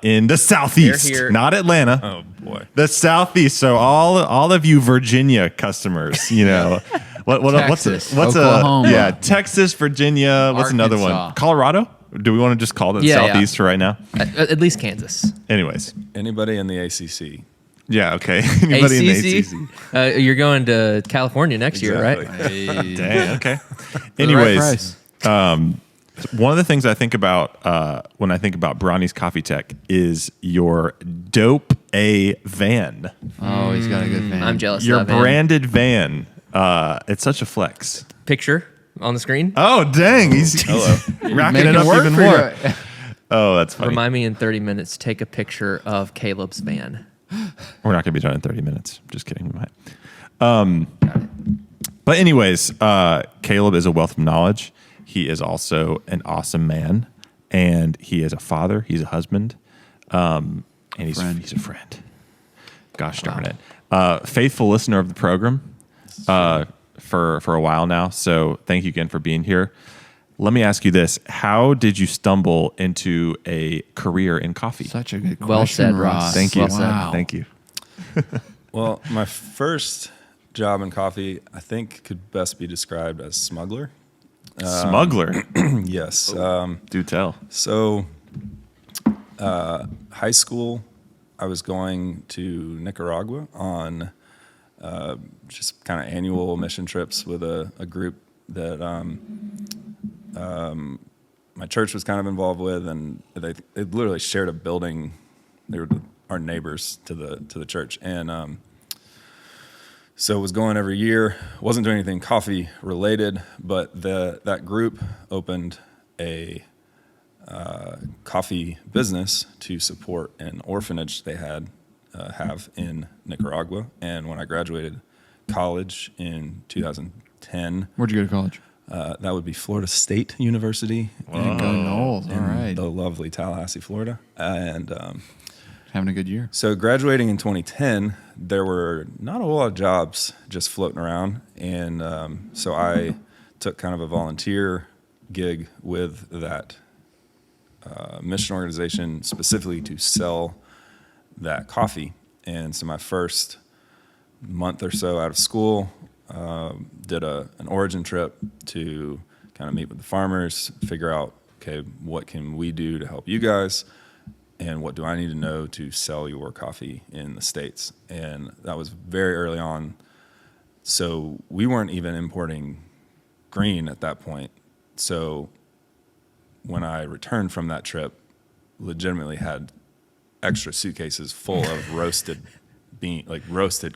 in the Southeast, They're here. not Atlanta. Oh boy. The Southeast. So all of you Virginia customers, you know, Texas, what's Oklahoma. Texas, Virginia. What's another one? Arkansas. Colorado. Do we want to just call it Yeah, Southeast for right now? At least Kansas. Anyways, Anybody in the ACC? yeah, okay. Anybody in the ACC? You're going to California next year, right? Exactly. Hey. Dang, okay. For the right Anyways, price. one of the things I think about when I think about Bronnie's Coffee Tech is your dope A van. Oh, he's got a good van. I'm jealous Your of that van. branded van. It's such a flex. Picture on the screen. Oh, dang. He's racking Making it up work even for more. you. Oh, that's funny. Remind me in 30 minutes, take a picture of Caleb's van. We're not going to be done in 30 minutes. Just kidding. We might. But anyways, Caleb is a wealth of knowledge. He is also an awesome man, and he is a father. He's a husband, and he's a friend. Gosh darn it. Faithful listener of the program for a while now. So thank you again for being here. Let me ask you this. How did you stumble into a career in coffee? Such a good question, Well said, Ross. Ross. Thank you. Well said. Wow. Thank you. Well, my first job in coffee, I think, could best be described as smuggler. Smuggler. Yes. Do tell. So, high school, I was going to Nicaragua on just kind of annual mission trips with a group that my church was kind of involved with, and they literally shared a building. They were our neighbors to the church, and so was going every year. Wasn't doing anything coffee related, but that group opened a coffee business to support an orphanage they have in Nicaragua. And when I graduated college in 2010, Where'd you go to college? that would be Florida State University Didn't go Knowles. All in right. the lovely Tallahassee, Florida. And Having a good year. so graduating in 2010, there were not a whole lot of jobs just floating around. And so I took kind of a volunteer gig with that mission organization specifically to sell that coffee. And so my first month or so out of school, did an origin trip to kind of meet with the farmers, figure out, okay, what can we do to help you guys? And what do I need to know to sell your coffee in the States? And that was very early on. So we weren't even importing green at that point. So when I returned from that trip, legitimately had extra suitcases full of roasted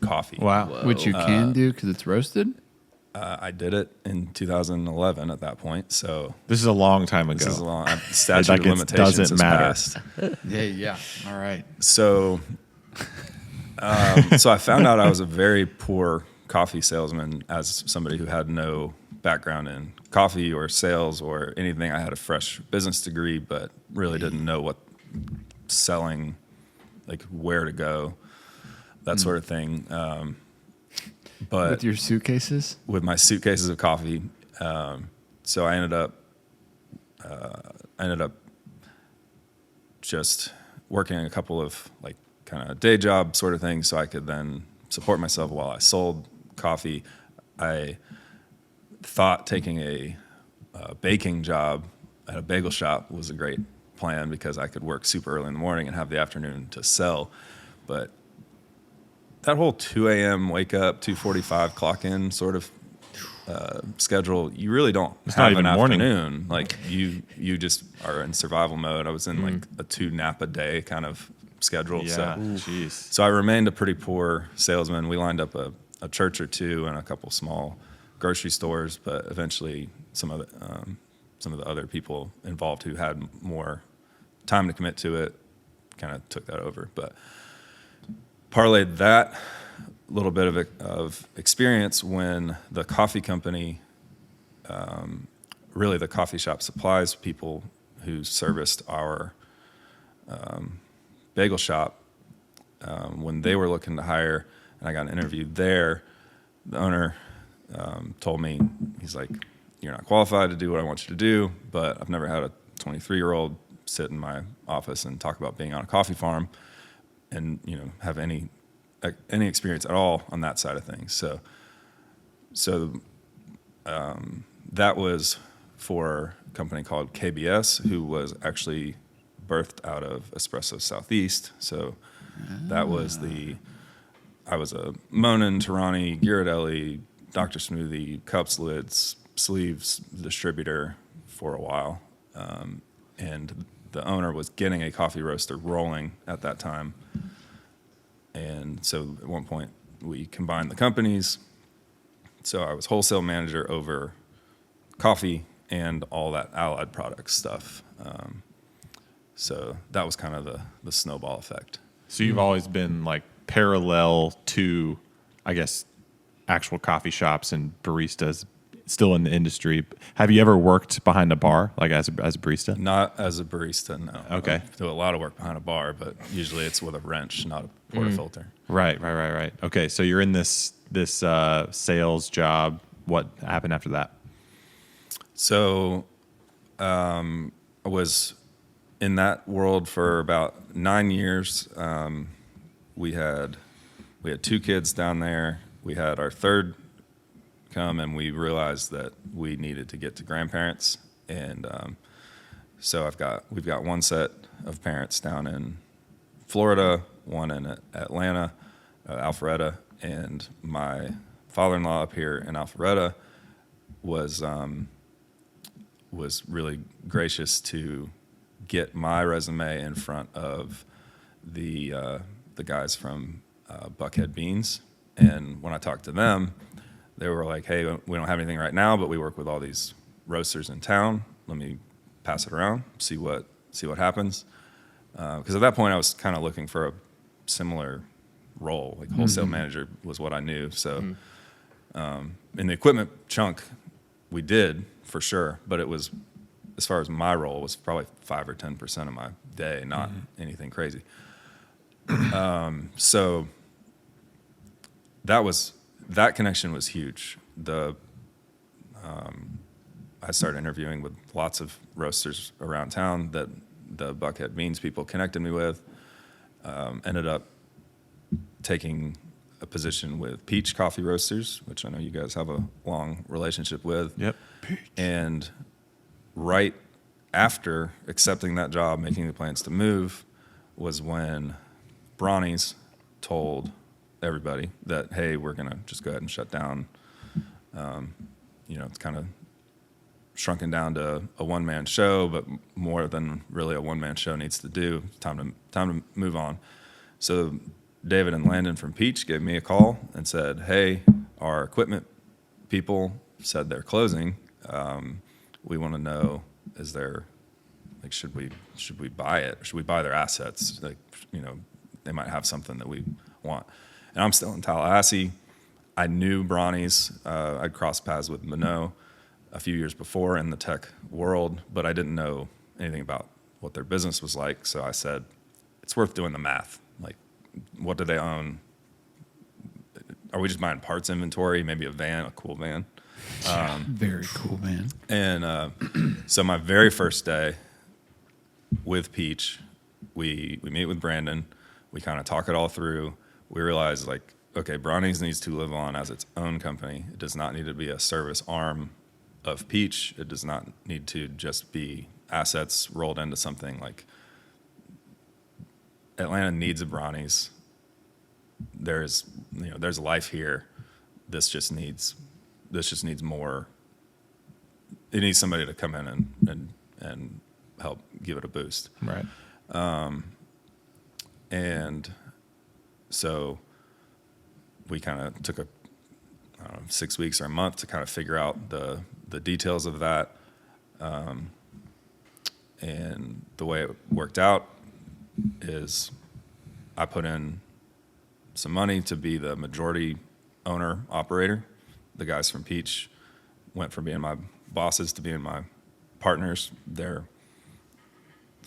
coffee. Wow. Which you can do because it's roasted? I did it in 2011 at that point. So This is a long time ago. this is a long statute Like of it limitations doesn't has matter. passed. Yeah. All right. So, so I found out I was a very poor coffee salesman as somebody who had no background in coffee or sales or anything. I had a fresh business degree, but really didn't know what selling, like where to go, that sort of thing. But With your suitcases? with my suitcases of coffee, so I ended up just working a couple of like kind of day job sort of things so I could then support myself while I sold coffee. I thought taking a baking job at a bagel shop was a great plan because I could work super early in the morning and have the afternoon to sell. But that whole 2 a.m. wake up, 2:45 clock in sort of schedule, you really don't It's have not even an morning. afternoon. Like you just are in survival mode. I was in like a 2 nap a day kind of schedule. Yeah. So Jeez. so I remained a pretty poor salesman. We lined up a church or two and a couple small grocery stores, but eventually some of the other people involved who had more time to commit to it kind of took that over. But parlayed that little bit of experience when the coffee company, really the coffee shop supplies people who serviced our bagel shop, when they were looking to hire, and I got an interview there, the owner told me, he's like, "You're not qualified to do what I want you to do, but I've never had a 23-year-old sit in my office and talk about being on a coffee farm and, have any experience at all on that side of things." So that was for a company called KBS, who was actually birthed out of Espresso Southeast. So that was I was a Monin, Tarani, Ghirardelli, Dr. Smoothie, cups, lids, sleeves distributor for a while. And the owner was getting a coffee roaster rolling at that time. And so at one point we combined the companies. So I was wholesale manager over coffee and all that allied products stuff. So that was kind of the snowball effect. So you've always been like parallel to, I guess, actual coffee shops and baristas still in the industry. Have you ever worked behind a bar, like as a barista? Not as a barista, no. Okay. I do a lot of work behind a bar, but usually it's with a wrench, not a portafilter. Right. Okay, so you're in this sales job. What happened after that? So I was in that world for about 9 years. We had 2 kids down there. We had our third come, and we realized that we needed to get to grandparents. And so we've got one set of parents down in Florida, one in Atlanta, Alpharetta, and my father-in-law up here in Alpharetta was really gracious to get my resume in front of the guys from Buckhead Beans. And when I talked to them, they were like, "Hey, we don't have anything right now, but we work with all these roasters in town. Let me pass it around, see what happens." Because at that point, I was kind of looking for a similar role, like wholesale manager was what I knew. So in the equipment chunk, we did for sure, but it was, as far as my role, was probably 5 or 10% of my day, not anything crazy. So that connection was huge. I started interviewing with lots of roasters around town that the Buckhead Beans people connected me with. Ended up taking a position with Peach Coffee Roasters, which I know you guys have a long relationship with. Yep. And right after accepting that job, making the plans to move, was when Bronnie's told everybody that, "Hey, we're going to just go ahead and shut down." It's kind of shrunken down to a one-man show, but more than really a one-man show needs to do. Time to move on. So David and Landon from Peach gave me a call and said, "Hey, our equipment people said they're closing. We want to know, is there, like, should we buy it? Should we buy their assets? Like, they might have something that we want." And I'm still in Tallahassee. I knew Bronnie's. I'd crossed paths with Minot a few years before in the tech world, but I didn't know anything about what their business was like. So I said, it's worth doing the math. Like, what do they own? Are we just buying parts inventory? Maybe a cool van. Very cool, man. And so my very first day with Peach, we meet with Brandon. We kind of talk it all through. We realize, like, okay, Bronnie's needs to live on as its own company. It does not need to be a service arm of Peach. It does not need to just be assets rolled into something. Like, Atlanta needs a Bronnie's. There's life here. This just needs more. It needs somebody to come in and help give it a boost. Right. And so we kind of took don't know, 6 weeks or a month to kind of figure out the details of that. And the way it worked out is I put in some money to be the majority owner operator. The guys from Peach went from being my bosses to being my partners. They're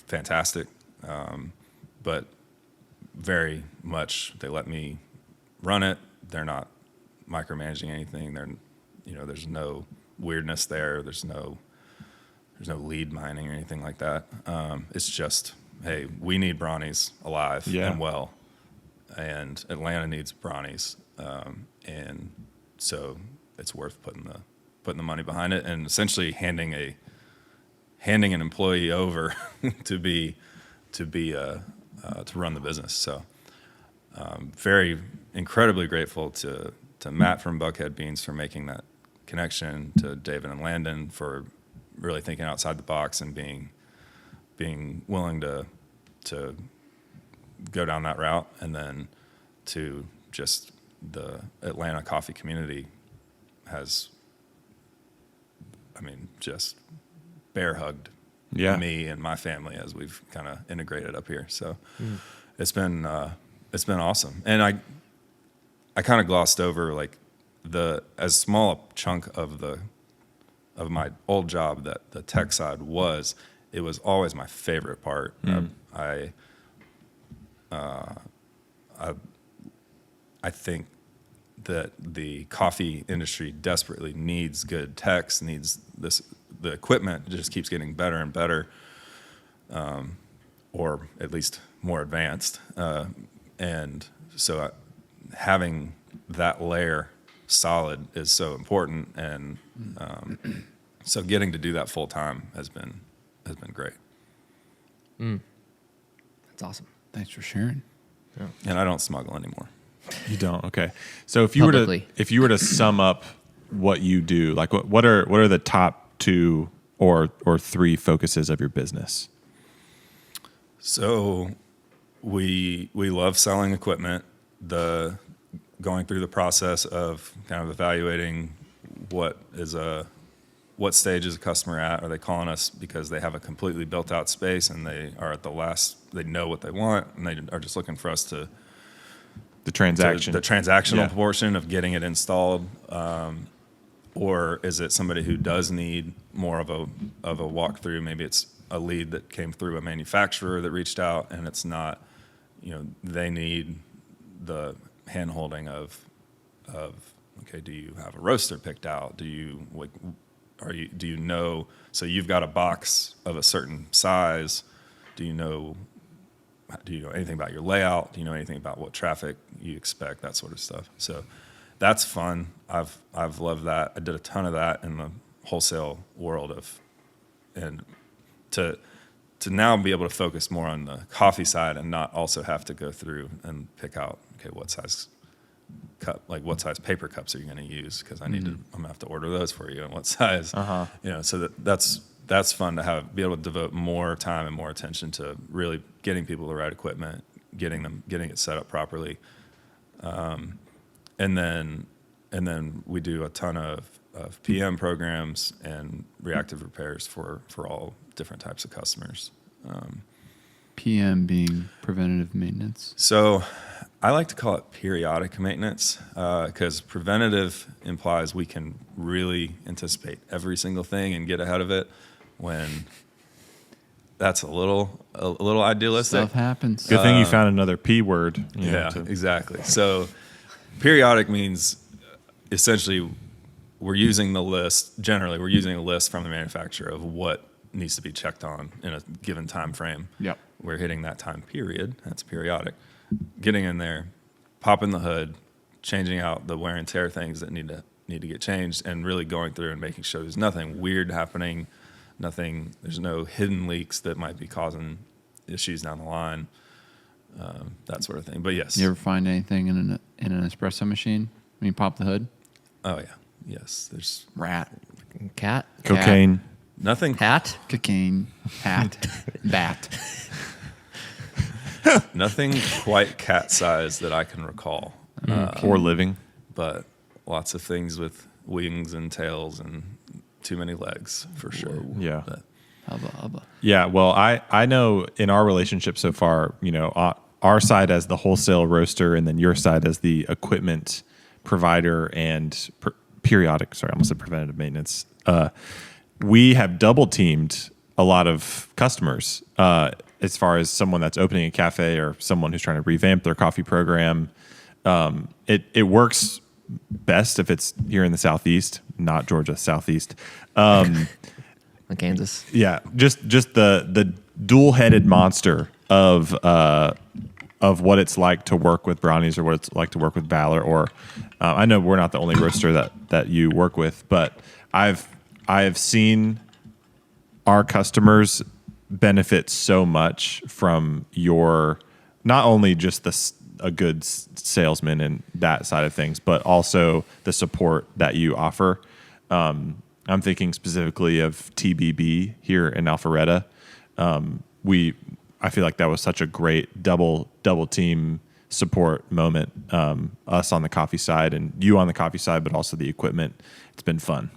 fantastic, but very much they let me run it. They're not micromanaging anything. There's no weirdness there. There's no lead mining or anything like that. It's just, hey, we need Bronnies alive and well, and Atlanta needs Bronnies, and so it's worth putting the money behind it, and essentially handing an employee over to run the business. So very incredibly grateful to Matt from Buckhead Beans for making that connection, to David and Landon for really thinking outside the box and being willing to go down that route, and then to just the Atlanta coffee community has, just bear hugged me and my family as we've kind of integrated up here. So it's been awesome. And I kind of glossed over like as small a chunk of my old job that the tech side was, it was always my favorite part. I think that the coffee industry desperately needs good techs, needs the equipment just keeps getting better and better, or at least more advanced. And so having that layer solid is so important. And so getting to do that full time has been great. That's awesome. Thanks for sharing. Yeah. And I don't smuggle anymore. You don't? Okay. So if you were to sum up what you do, like what are the top 2 or 3 focuses of your business? So we love selling equipment, going through the process of kind of evaluating what stage is a customer at. Are they calling us because they have a completely built out space and they are they know what they want and they are just looking for us to the transactional portion of getting it installed, or is it somebody who does need more of a walkthrough? Maybe it's a lead that came through a manufacturer that reached out, and it's not, they need the hand holding of okay, do you have a roaster picked out? Do you know? So you've got a box of a certain size. Do you know anything about your layout? Do you know anything about what traffic you expect? That sort of stuff. So that's fun. I've loved that. I did a ton of that in the wholesale world and to now be able to focus more on the coffee side and not also have to go through and pick out, okay, what size cup, like what size paper cups are you going to use? Because I'm going to have to order those for you, and what size. So that's fun to be able to devote more time and more attention to really getting people the right equipment, getting it set up properly, and then we do a ton of PM programs and reactive repairs for all different types of customers. PM being preventative maintenance. So I like to call it periodic maintenance, because preventative implies we can really anticipate every single thing and get ahead of it, when that's a little idealistic. Stuff happens. Good thing you found another P word. Exactly. So periodic means essentially we're using a list from the manufacturer of what needs to be checked on in a given time frame. Yep. We're hitting that time period. That's periodic. Getting in there, popping the hood, changing out the wear and tear things that need to get changed, and really going through and making sure there's nothing weird happening, there's no hidden leaks that might be causing issues down the line, that sort of thing. But yes. You ever find anything in an espresso machine when you pop the hood? Oh yeah. Yes. There's Rat. Cat. Cocaine. nothing. Hat. Cocaine. Hat. Bat. Nothing quite cat size that I can recall. Or living. But lots of things with wings and tails and too many legs for sure. Yeah. But Hubba. Yeah, well, I know in our relationship so far, our side as the wholesale roaster, and then your side as the equipment provider and periodic. Sorry, I almost said preventative maintenance. We have double teamed a lot of customers as far as someone that's opening a cafe or someone who's trying to revamp their coffee program. It works best if it's here in the Southeast, not Georgia, Southeast. Kansas. Yeah, just the dual-headed monster of what it's like to work with Brownies or what it's like to work with Valor. Or I know we're not the only roaster that you work with, but I've seen our customers benefit so much from your not only just a good salesman and that side of things, but also the support that you offer. I'm thinking specifically of TBB here in Alpharetta. I feel like that was such a great double team support moment. Us on the coffee side and you on the coffee side, but also the equipment. It's been fun.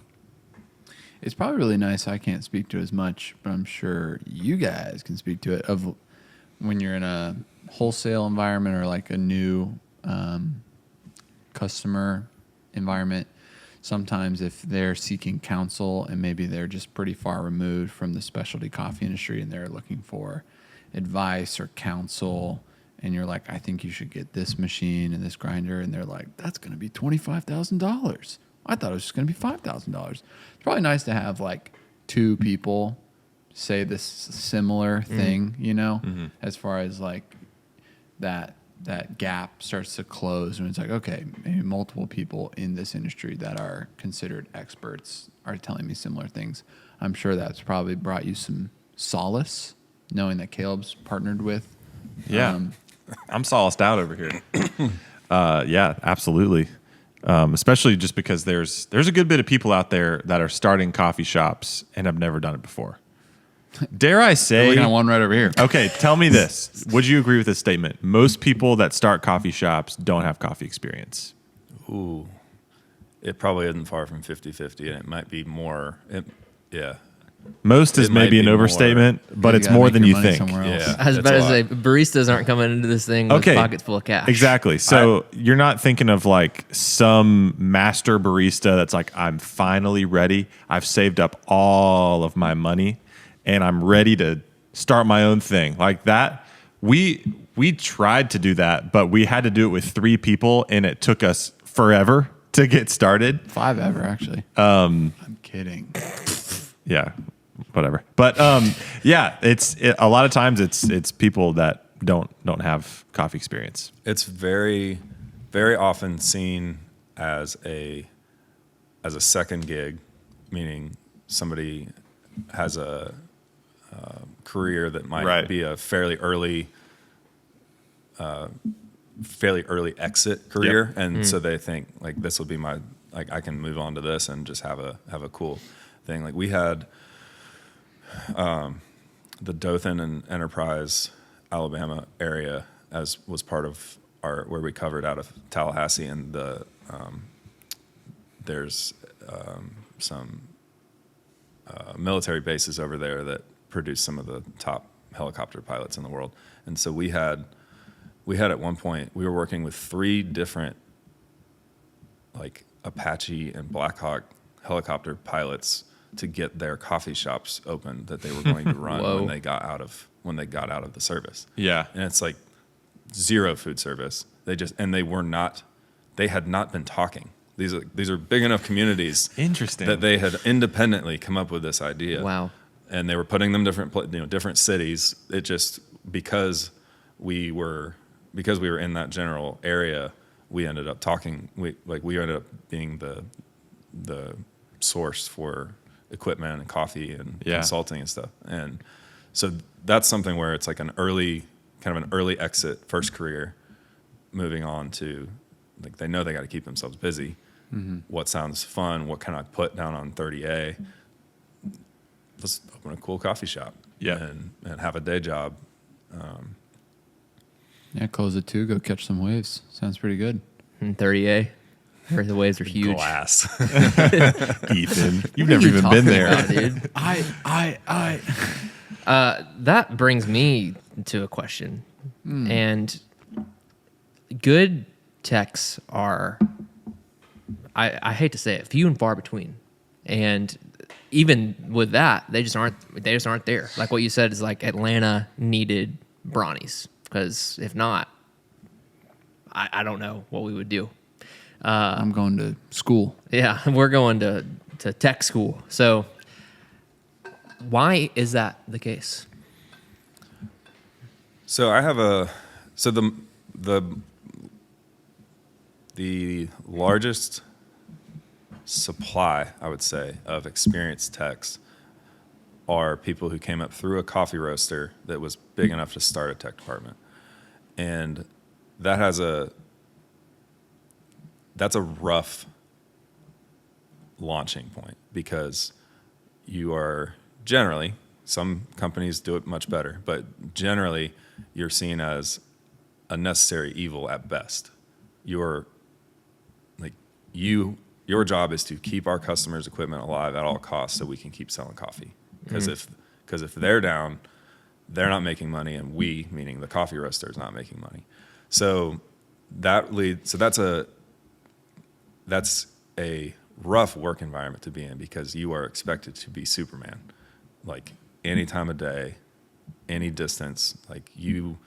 It's probably really nice. I can't speak to as much, but I'm sure you guys can speak to it. Of when you're in a wholesale environment or like a new customer environment. Sometimes if they're seeking counsel and maybe they're just pretty far removed from the specialty coffee industry and they're looking for advice or counsel, and you're like, I think you should get this machine and this grinder, and they're like, that's going to be $25,000. I thought it was just going to be $5,000. It's probably nice to have like two people say this similar thing, as far as like that gap starts to close, and it's like, okay, maybe multiple people in this industry that are considered experts are telling me similar things. I'm sure that's probably brought you some solace knowing that Caleb's partnered with. Yeah. I'm solaced out over here. Yeah, absolutely. Especially just because there's a good bit of people out there that are starting coffee shops and have never done it before. Dare I say? We're looking at one right over here. Okay, tell me this. Would you agree with this statement? Most people that start coffee shops don't have coffee experience. Ooh, it probably isn't far from 50-50, and it might be more. Yeah. Most is It might maybe an be overstatement, but You it's gotta more make than your you money think. somewhere else. Yeah. I was about That's to a say, lot. baristas aren't coming into this thing with pockets full of cash. Exactly. So you're not thinking of like some master barista that's like, I'm finally ready. I've saved up all of my money and I'm ready to start my own thing. Like that. We tried to do that, but we had to do it with 3 people and it took us forever to get started. 5 ever, actually. I'm kidding. Yeah. Whatever. But yeah, a lot of times it's people that don't have coffee experience. It's very, very often seen as a second gig, meaning somebody has a career that might be a fairly early exit career, and so they think like this will be my I can move on to this and just have a cool thing. Like we had the Dothan and Enterprise, Alabama area as was part of where we covered out of Tallahassee, and there's some military bases over there that produce some of the top helicopter pilots in the world. And so we had at one point, we were working with 3 different like Apache and Black Hawk helicopter pilots to get their coffee shops open that they were going to run when they got out of the service. Yeah. And it's like 0 food service. They had not been talking. These are big enough communities. Interesting. That they had independently come up with this idea. Wow. And they were putting them different cities. It just because we were in that general area, we ended up talking. We ended up being the source for equipment and coffee and consulting and stuff. And so that's something where it's like an early exit, first career, moving on to like they know they got to keep themselves busy. Mm-hmm. What sounds fun? What can I put down on 30A? Let's open a cool coffee shop. Yeah. And have a day job. Yeah, close at 2, go catch some waves. Sounds pretty good. 30A. Heard the waves are huge. Glass. Ethan, you've What are never you even talking been there. about, dude? I. That brings me to a question. And good techs are, I hate to say it, few and far between. And even with that, they just aren't there. Like what you said is like Atlanta needed Bronnies, because if not, I don't know what we would do. I'm going to school. Yeah, we're going to tech school. So why is that the case? So I have the largest supply, I would say, of experienced techs are people who came up through a coffee roaster that was big enough to start a tech department. And that's a rough launching point, because you are generally, some companies do it much better, but generally you're seen as a necessary evil at best. Your job is to keep our customers' equipment alive at all costs so we can keep selling coffee. Because if they're down, they're not making money, and we, meaning the coffee roaster, is not making money. So that's a rough work environment to be in, because you are expected to be Superman, like any time of day, any distance, like you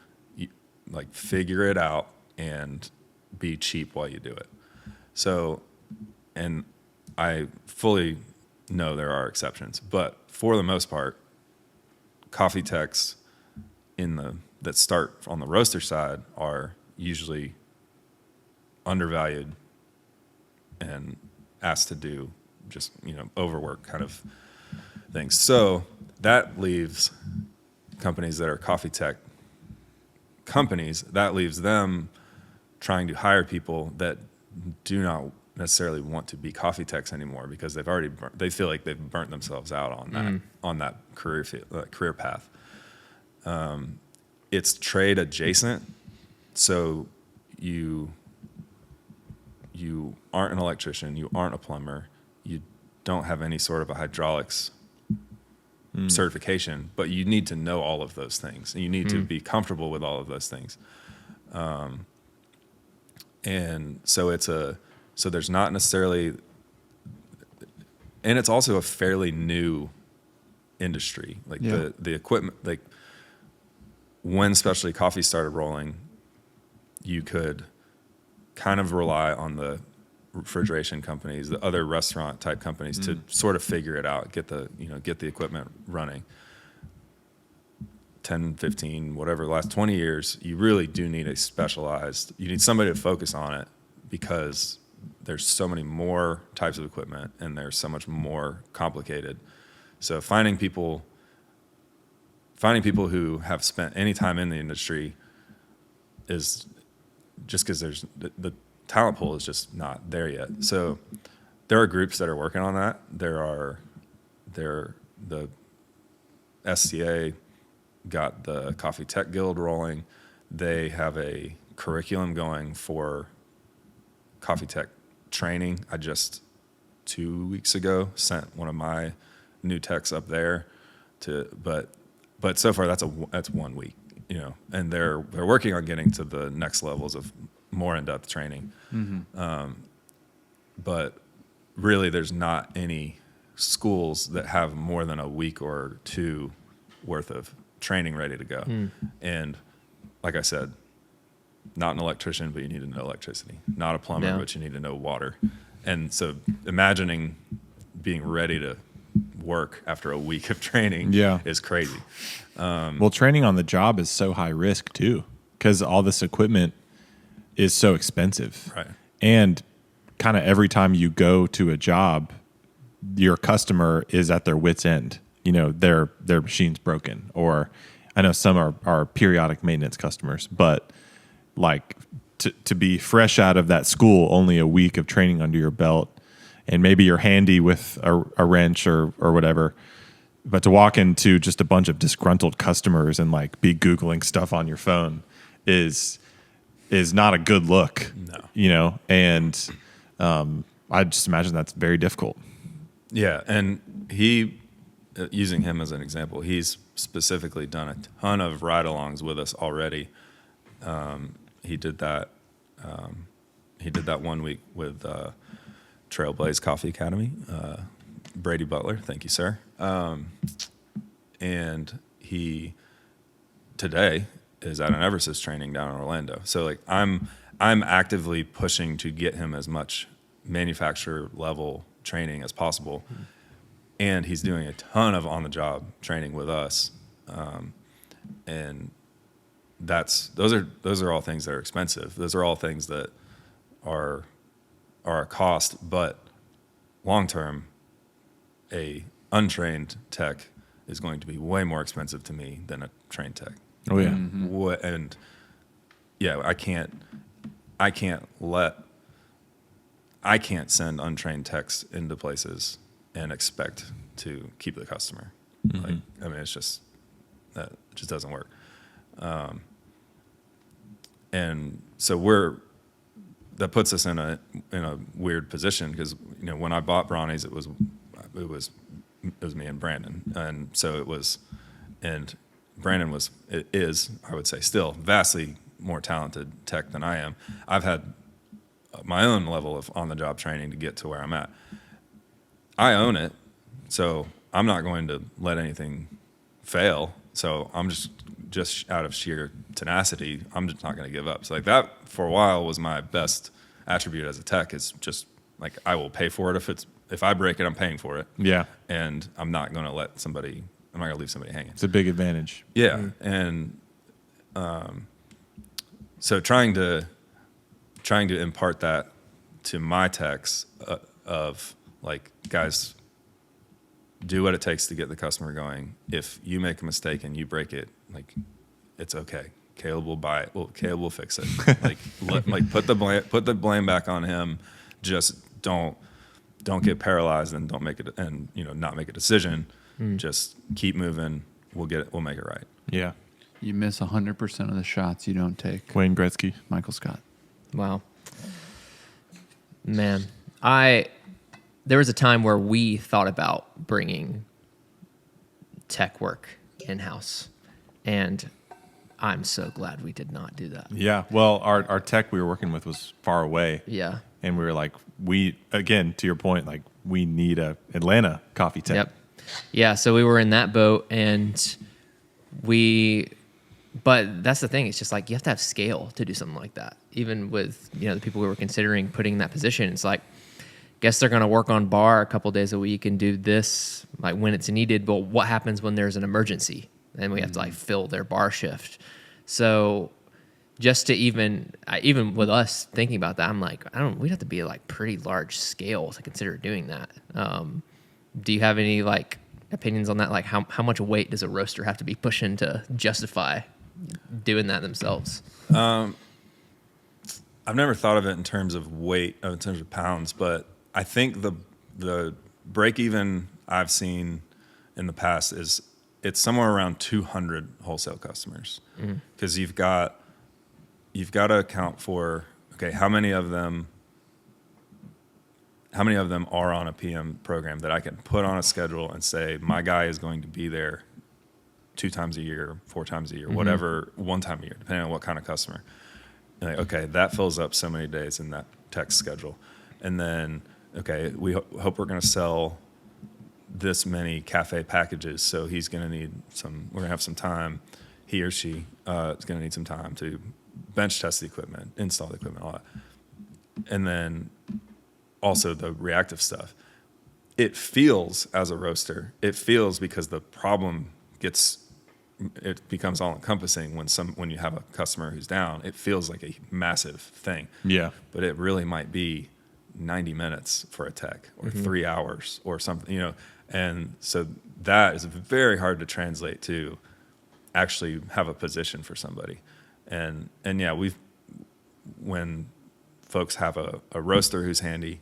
like figure it out and be cheap while you do it. So, and I fully know there are exceptions, but for the most part, coffee techs that start on the roaster side are usually undervalued and asked to do just, overwork kind of things. So that leaves companies that are coffee tech companies, that leaves them trying to hire people that do not necessarily want to be coffee techs anymore, because they feel like they've burnt themselves out on that career path. It's trade adjacent, so you aren't an electrician, you aren't a plumber, you don't have any sort of a hydraulics certification, but you need to know all of those things, and you need to be comfortable with all of those things. And so so there's not necessarily, and it's also a fairly new industry. Like the equipment, like when specialty coffee started rolling, you could kind of rely on the refrigeration companies, the other restaurant type companies to sort of figure it out, get the equipment running. 10, 15, whatever, last 20 years, you really do need you need somebody to focus on it, because there's so many more types of equipment and they're so much more complicated. So finding people who have spent any time in the industry is just because the talent pool is just not there yet. So there are groups that are working on that. The SCA got the Coffee Tech Guild rolling. They have a curriculum going for coffee tech training. I just 2 weeks ago sent one of my new techs up there but so far that's 1 week, and they're working on getting to the next levels of more in-depth training. But really there's not any schools that have more than a week or two worth of training ready to go. And like I said, not an electrician, but you need to know electricity. Not a plumber, but you need to know water. And so imagining being ready to work after a week of training is crazy. Well, training on the job is so high risk too, because all this equipment is so expensive. Right. And kind of every time you go to a job, your customer is at their wit's end. Their machine's broken, or I know some are periodic maintenance customers, but like to be fresh out of that school, only a week of training under your belt, and maybe you're handy with a wrench or whatever, but to walk into just a bunch of disgruntled customers and like be Googling stuff on your phone is not a good look. No. And I just imagine that's very difficult. Yeah, and using him as an example, he's specifically done a ton of ride-alongs with us already. He did that. He did that 1 week with Trailblaze Coffee Academy. Brady Butler, thank you, sir. And he today is at an Eversys training down in Orlando. So like I'm actively pushing to get him as much manufacturer level training as possible. And he's doing a ton of on the job training with us. And those are all things that are expensive. Those are all things that are a cost, but long term, a untrained tech is going to be way more expensive to me than a trained tech. Oh yeah. And yeah, I can't send untrained techs into places and expect to keep the customer. Like, I mean, it's just that just doesn't work. And so that puts us in a weird position because when I bought Bronnie's, it was me and Brandon, and so and Brandon is I would say still vastly more talented tech than I am. I've had my own level of on the job training to get to where I'm at. I own it, so I'm not going to let anything fail. So I'm just out of sheer tenacity, I'm just not going to give up. So like that for a while was my best attribute as a tech, is just like I will pay for it if I break it, I'm paying for it. Yeah. And I'm not going to leave somebody hanging. It's a big advantage. Yeah. And so trying to impart that to my techs of like, guys, do what it takes to get the customer going. If you make a mistake and you break it, like, it's okay. Caleb will buy it. Well, Caleb will fix it. Like, put the blame back on him. Just don't get paralyzed and don't make it, and not make a decision. Just keep moving. We'll make it right. Yeah. You miss 100% of the shots you don't take. Wayne Gretzky. Michael Scott. Wow. Man, there was a time where we thought about bringing tech work in-house, and I'm so glad we did not do that. Yeah. Well, our tech we were working with was far away. Yeah. And we were like, again, to your point, like we need a Atlanta coffee tech. Yep. Yeah. So we were in that boat, and but that's the thing. It's just like you have to have scale to do something like that. Even with the people we were considering putting in that position, it's like, guess they're going to work on bar a couple days a week and do this like when it's needed. But what happens when there's an emergency and we have to like fill their bar shift? So just to even with us thinking about that, I'm like, we'd have to be like pretty large scale to consider doing that. Do you have any like opinions on that? Like how much weight does a roaster have to be pushing to justify doing that themselves? I've never thought of it in terms of weight, in terms of pounds, but I think the break even I've seen in the past is it's somewhere around 200 wholesale customers, because you've got to account for, okay, how many of them are on a PM program that I can put on a schedule and say my guy is going to be there 2 times a year, 4 times a year, whatever, 1 time a year, depending on what kind of customer. And like, okay, that fills up so many days in that tech schedule. And then, okay, we hope we're going to sell this many cafe packages, so he's going to need we're going to have some time, he or she is going to need some time to bench test the equipment, install the equipment, all that. And then also the reactive stuff. It feels, as a roaster, because the problem it becomes all encompassing when you have a customer who's down, it feels like a massive thing. Yeah. But it really might be 90 minutes for a tech, or 3 hours or something, and so that is very hard to translate to actually have a position for somebody. And yeah, when folks have a roaster who's handy,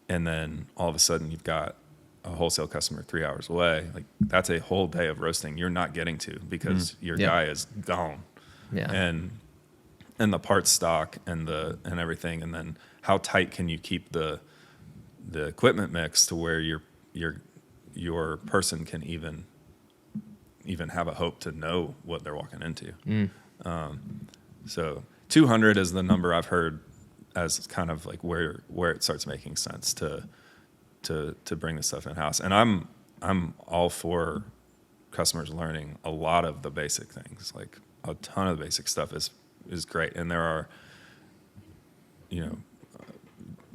and then all of a sudden you've got a wholesale customer 3 hours away, like that's a whole day of roasting you're not getting to because your guy is gone. Yeah. and the parts stock and everything, and then how tight can you keep the equipment mix to where your person can even have a hope to know what they're walking into. So 200 is the number I've heard as kind of like where it starts making sense to bring this stuff in house. And I'm all for customers learning a lot of the basic things. Like a ton of the basic stuff is great, and there are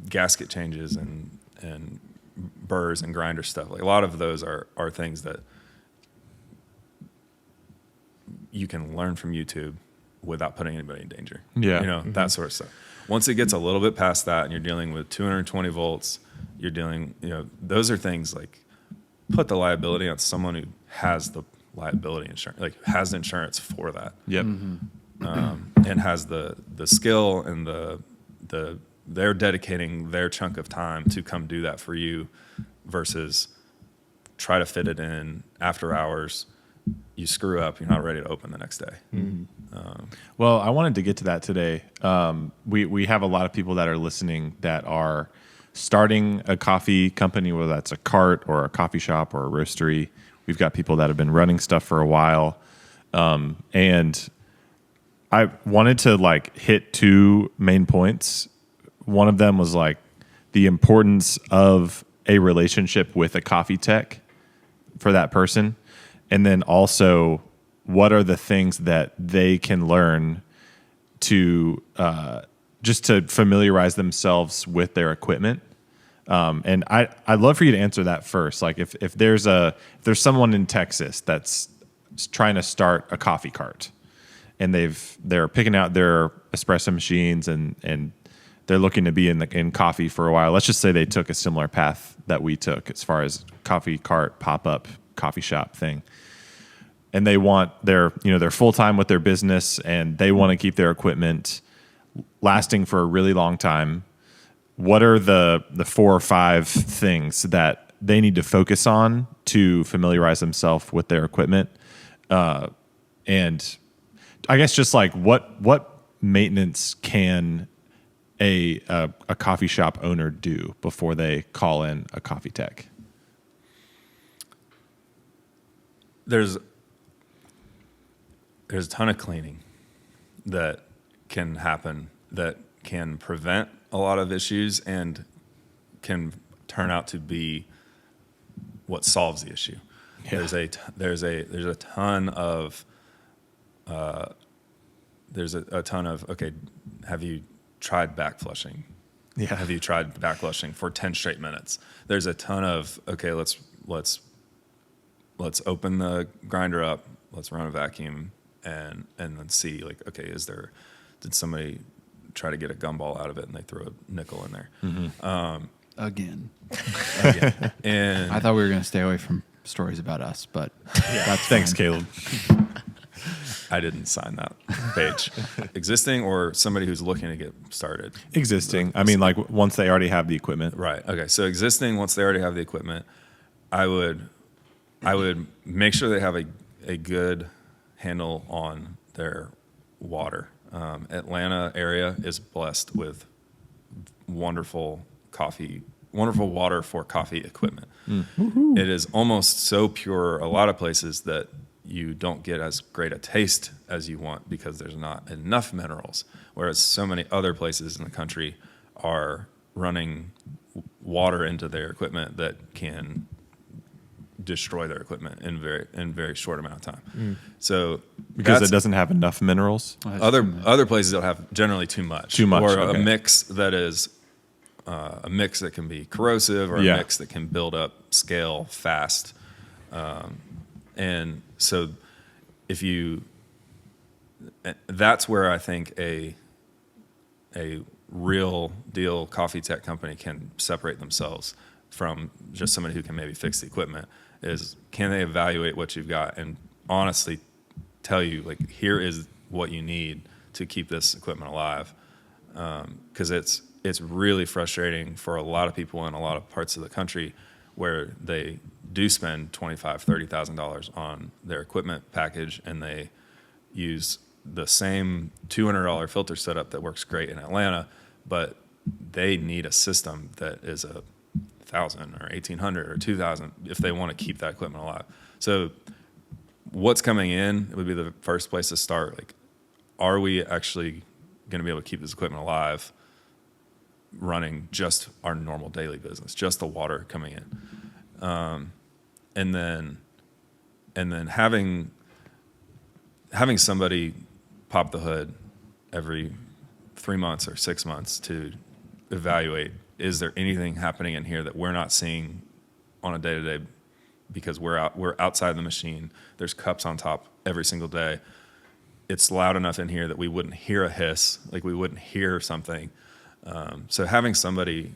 gasket changes and burrs and grinder stuff. Like a lot of those are things that you can learn from YouTube without putting anybody in danger. Yeah. That sort of stuff. Once it gets a little bit past that and you're dealing with 220 volts, you're dealing, those are things like put the liability on someone who has the liability insurance, like has insurance for that. Yep. And has the skill and they're dedicating their chunk of time to come do that for you versus try to fit it in after hours. You screw up, you're not ready to open the next day. Well, I wanted to get to that today. We have a lot of people that are listening that are starting a coffee company, whether that's a cart or a coffee shop or a roastery. We've got people that have been running stuff for a while. And I wanted to hit two main points. One of them was the importance of a relationship with a coffee tech for that person. And then also, what are the things that they can learn to just to familiarize themselves with their equipment? And I'd love for you to answer that first. If there's someone in Texas that's trying to start a coffee cart, and they're picking out their espresso machines and they're looking to be in coffee for a while. Let's just say they took a similar path that we took as far as coffee cart pop-up coffee shop thing. And they want they're full-time with their business and they want to keep their equipment lasting for a really long time. What are the 4 or 5 things that they need to focus on to familiarize themselves with their equipment? And I guess just what maintenance can a coffee shop owner do before they call in a coffee tech? There's a ton of cleaning that can happen that can prevent a lot of issues and can turn out to be what solves the issue. Yeah. There's a ton of okay, have you tried back flushing? Yeah. Have you tried back flushing for 10 straight minutes? There's a ton of okay, let's open the grinder up, let's run a vacuum and then see okay, did somebody try to get a gumball out of it and they threw a nickel in there? Mm-hmm. Again. And I thought we were going to stay away from stories about us, but that's thanks, fine. Caleb. I didn't sign that page. Existing or somebody who's looking to get started? Existing. I mean, once they already have the equipment. Right. Okay. So existing, once they already have the equipment, I would make sure they have a good handle on their water. Atlanta area is blessed with wonderful water for coffee equipment. Mm. It is almost so pure a lot of places that you don't get as great a taste as you want because there's not enough minerals, whereas so many other places in the country are running water into their equipment that can destroy their equipment in very short amount of time. Mm. So because it doesn't have enough minerals. Other places that have generally too much, or okay. a mix that is a mix that can be corrosive, or a mix that can build up scale fast. And so that's where I think a real deal coffee tech company can separate themselves from just somebody who can maybe fix the equipment. Is can they evaluate what you've got and honestly tell you here is what you need to keep this equipment alive? Because it's really frustrating for a lot of people in a lot of parts of the country where they do spend $25,000, $30,000 on their equipment package and they use the same $200 filter setup that works great in Atlanta, but they need a system that is a 1,000 or 1,800 or 2,000 if they want to keep that equipment alive. So what's coming in would be the first place to start. Like, are we actually going to be able to keep this equipment alive running just our normal daily business, just the water coming in? And then having somebody pop the hood every 3 months or 6 months to evaluate, is there anything happening in here that we're not seeing on a day-to-day because we're outside the machine. There's cups on top every single day. It's loud enough in here that we wouldn't hear a hiss, like we wouldn't hear something. So having somebody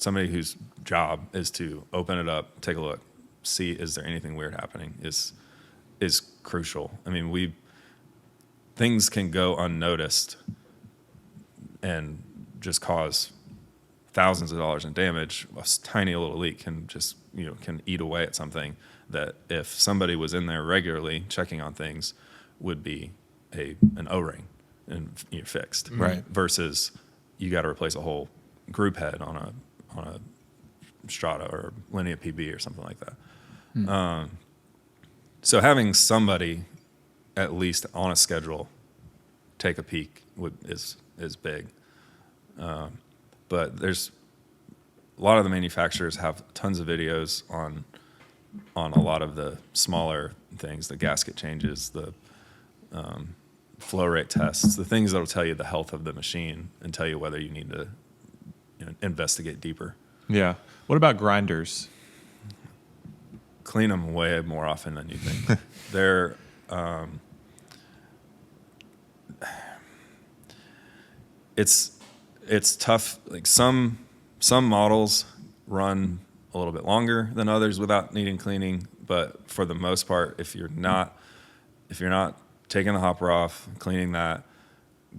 whose job is to open it up, take a look, see is there anything weird happening is crucial. I mean, things can go unnoticed and just cause thousands of dollars in damage. A tiny little leak can just can eat away at something that if somebody was in there regularly checking on things would be an O-ring and fixed. Right. Versus you got to replace a whole group head on a Strata or Linea PB or something like that. So having somebody at least on a schedule take a peek is big. But there's a lot of the manufacturers have tons of videos on a lot of the smaller things, the gasket changes, the flow rate tests, the things that will tell you the health of the machine and tell you whether you need to investigate deeper. Yeah. What about grinders? Clean them way more often than you think. They're it's tough. Like some models run a little bit longer than others without needing cleaning, but for the most part, if you're not taking the hopper off, cleaning that,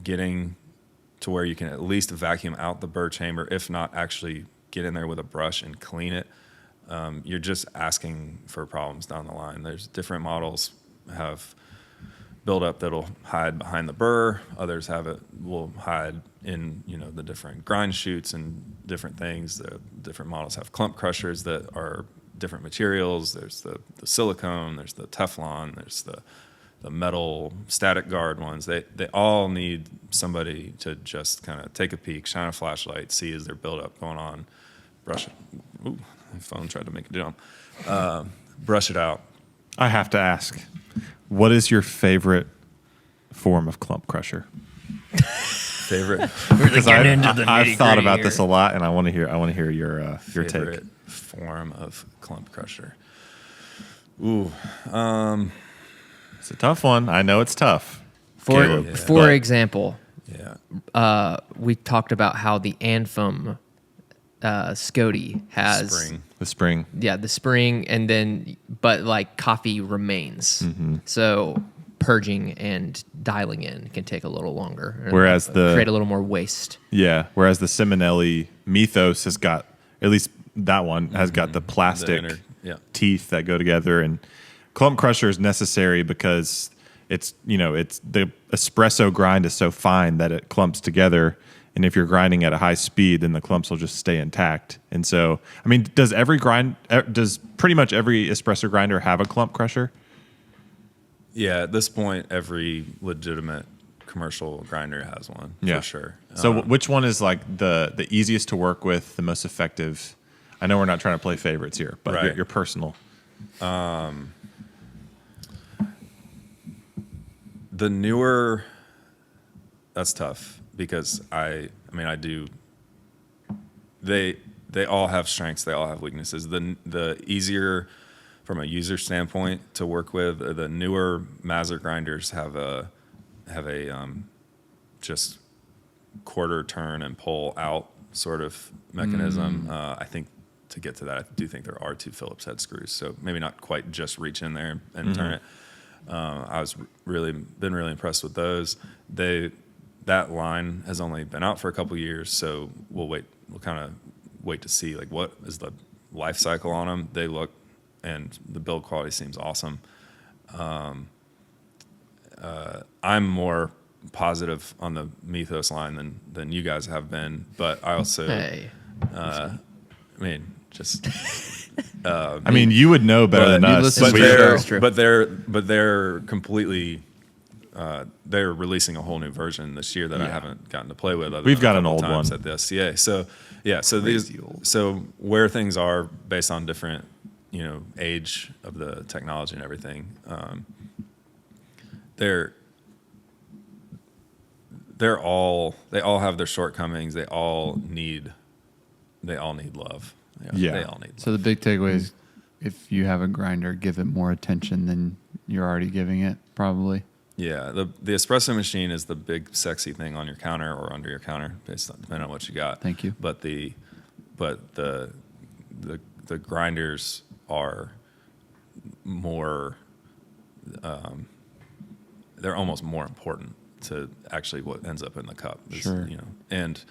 getting to where you can at least vacuum out the burr chamber, if not actually get in there with a brush and clean it, you're just asking for problems down the line. There's different models have buildup that'll hide behind the burr. Others will hide in the different grind chutes and different things. The different models have clump crushers that are different materials. There's the silicone. There's the Teflon. There's the metal static guard ones. They all need somebody to just kind of take a peek, shine a flashlight, see is there buildup going on, brush it. Ooh, my phone tried to make a jump. Brush it out. I have to ask, what is your favorite form of clump crusher? Favorite? Because I've thought about this a lot, and I want to hear your favorite take. Form of clump crusher. Ooh, it's a tough one. I know it's tough. For example, we talked about how the Anthem Scody has the spring. Yeah, the spring, and then but like coffee remains. Mm-hmm. So purging and dialing in can take a little longer. Whereas create a little more waste. Yeah. Whereas the Simonelli Mythos has got, at least that one has got the plastic teeth that go together, and clump crusher is necessary because it's the espresso grind is so fine that it clumps together. And if you're grinding at a high speed, then the clumps will just stay intact. And so, I mean, does pretty much every espresso grinder have a clump crusher? Yeah, at this point, every legitimate commercial grinder has one, for sure. So which one is like the easiest to work with, the most effective? I know we're not trying to play favorites here, but your personal. The newer, that's tough because they all have strengths, they all have weaknesses. The easier from a user standpoint to work with, the newer Mazzer grinders have a just quarter turn and pull out sort of mechanism. I think to get to that, I do think there are 2 Phillips head screws, so maybe not quite just reach in there and turn it. I was been really impressed with those. That line has only been out for a couple years, so we'll kind of wait to see like what is the life cycle on them. They look, and the build quality seems awesome. I'm more positive on the Mythos line than you guys have been, but I also, Hey. I mean, just. I mean, you would know better than you us. listen But to they're That's true. but they're completely they're releasing a whole new version this year that I haven't gotten to play with. Other We've than a got an couple old times one. at the SCA. So Crazy old. so where things are based on different age of the technology and everything, they all have their shortcomings. They all need love. Yeah. They all need love. So the big takeaway is, if you have a grinder, give it more attention than you're already giving it, probably. Yeah, the espresso machine is the big sexy thing on your counter or under your counter, depending on what you got. Thank you. But the grinders are more. They're almost more important to actually what ends up in the cup. Sure. And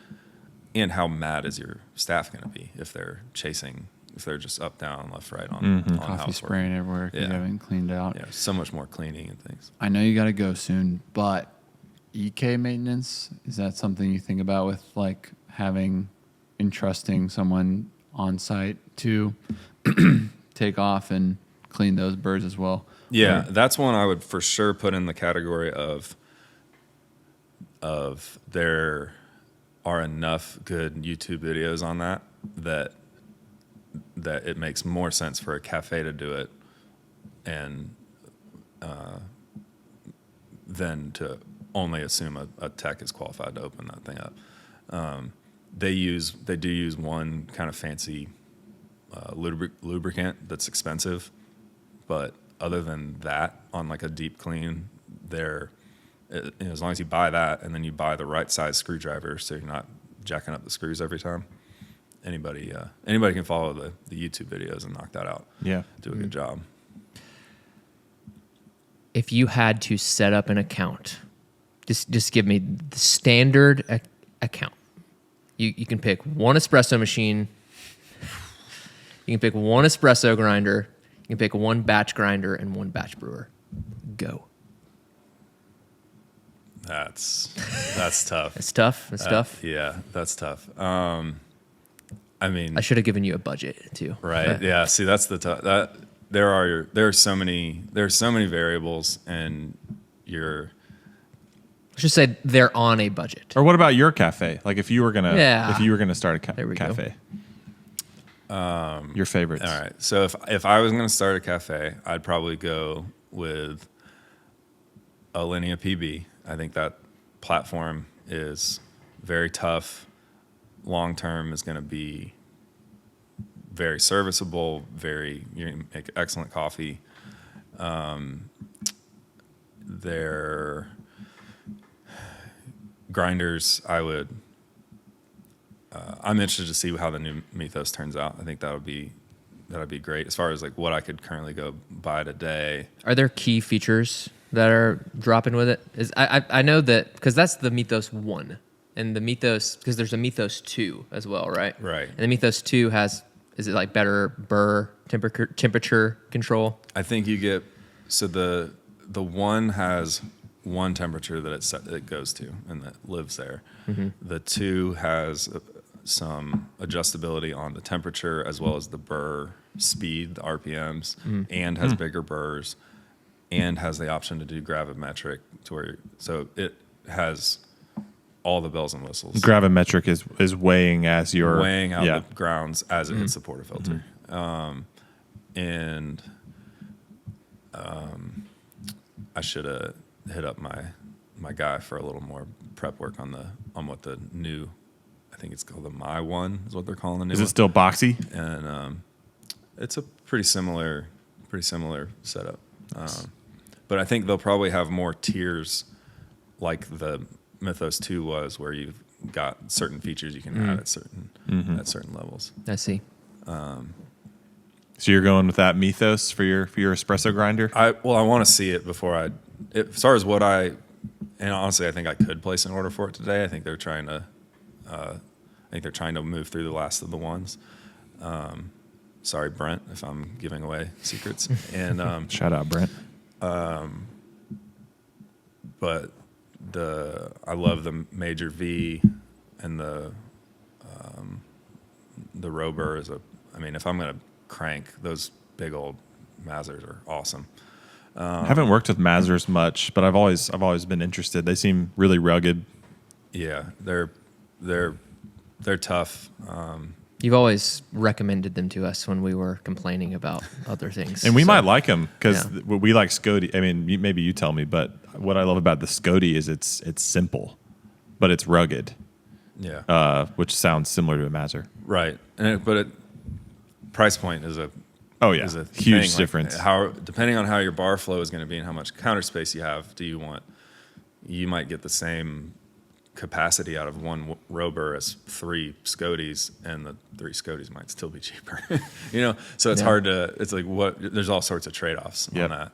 how mad is your staff going to be if they're just up, down, left, right on Coffee housework. spraying everywhere because you Yeah. haven't cleaned out. Yeah, so much more cleaning and things. I know you got to go soon, but EK maintenance, is that something you think about with like entrusting someone on site to take off and clean those birds as well? Yeah, that's one I would for sure put in the category of there are enough good YouTube videos on that it makes more sense for a cafe to do it and than to only assume a tech is qualified to open that thing up. They do use one kind of fancy lubricant that's expensive, but other than that, on like a deep clean, as long as you buy that and then you buy the right size screwdriver, so you're not jacking up the screws every time. Anybody can follow the YouTube videos and knock that out. Yeah. Do a good job. If you had to set up an account, just give me the standard account. You can pick one espresso machine. You can pick one espresso grinder. You can pick one batch grinder and one batch brewer. Go. That's tough. It's tough. It's tough. Yeah, that's tough. I mean, I should have given you a budget too. right? Yeah. See, that's the tough. There are so many variables, and Let's just say they're on a budget. Or what about your cafe? Like if you were gonna start a There we go. cafe. Your favorites. all right. So if I was going to start a cafe, I'd probably go with a Linea PB. I think that platform is very tough. Long term is going to be very serviceable. You make excellent coffee. Their grinders, I'm interested to see how the new Mythos turns out. I think that'd be great as far as like what I could currently go buy today. Are there key features that are dropping with it? I know that because that's the Mythos 1. And the Mythos, because there's a Mythos 2 as well, right? Right. And the Mythos 2 is it like better burr temperature control? I think you get, so the one has one temperature that it goes to and that lives there. Mm-hmm. The 2 has some adjustability on the temperature as well as the burr speed, the RPMs, and has bigger burrs and has the option to do gravimetric so it has all the bells and whistles. Gravimetric is weighing as you're weighing out the grounds as it hits the portafilter. And I should have hit up my guy for a little more prep work on what the new, I think it's called the My One is what they're calling the new Is one. it still boxy? And it's a pretty similar setup. But I think they'll probably have more tiers like the Mythos 2 was, where you've got certain features you can add at certain levels. I see. So you're going with that Mythos for your espresso grinder? I want to see it before as far as and honestly, I think I could place an order for it today. I think they're trying to move through the last of the ones. Sorry, Brent, if I'm giving away secrets. And Shout out, Brent. but I love the Major V and the Rober if I'm gonna crank, those big old Mazers are awesome. I haven't worked with Mazers much, but I've always been interested. They seem really rugged. Yeah, they're tough. You've always recommended them to us when we were complaining about other things. And we might like them because Yeah. we like Scody. I mean, maybe you tell me, but what I love about the Scody is it's simple, but it's rugged, which sounds similar to a Mazer. Right, price point is a Huge thing. Like, difference. Depending on how your bar flow is going to be and how much counter space you have, you might get the same capacity out of one Rober as 3 Scodies, and the 3 Scodies might still be cheaper. So it's hard to. It's like there's all sorts of trade-offs on that.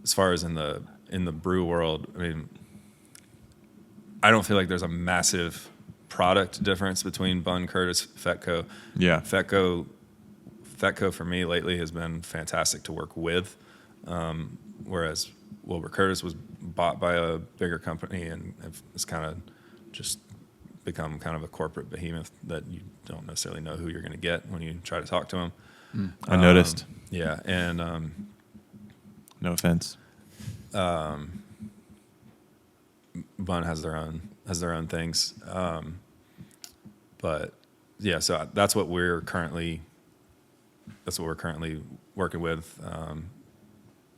As far as in the brew world, I don't feel like there's a massive product difference between Bun, Curtis, Fetco. Yeah. Fetco for me lately has been fantastic to work with, whereas Wilbur Curtis was bought by a bigger company and it's kind of just become kind of a corporate behemoth that you don't necessarily know who you're going to get when you try to talk to them. I noticed. Yeah, and No offense. Bun has their own things, but yeah. So that's what we're currently working with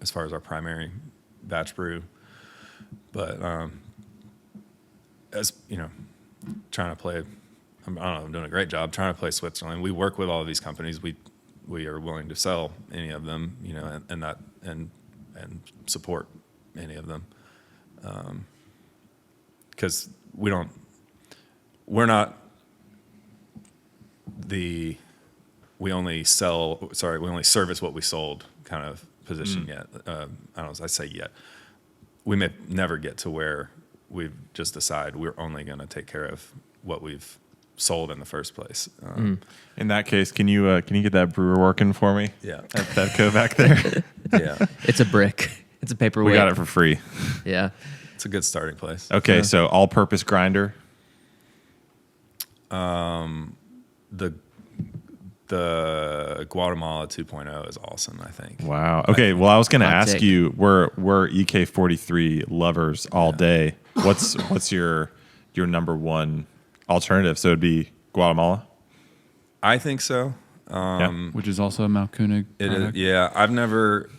as far as our primary batch brew. But as you know, trying to play, I'm doing a great job trying to play Switzerland. We work with all of these companies. We are willing to sell any of them, and support any of them. Because we only service what we sold kind of position yet. I don't know, I say yet. We may never get to where we just decide we're only going to take care of what we've sold in the first place. In that case, can you get that brewer working for me? Yeah. At Fetco back there. Yeah. It's a brick. It's a paperweight. We got it for free. Yeah. It's a good starting place. Okay, so all-purpose grinder. The Guatemala 2.0 is awesome, I think. Wow. Okay. Well, I was going to Hot ask take. you. We're EK43 lovers all day. What's your number one alternative? So it'd be Guatemala. I think so. Which is also a Malkuna It is, product. yeah. I've never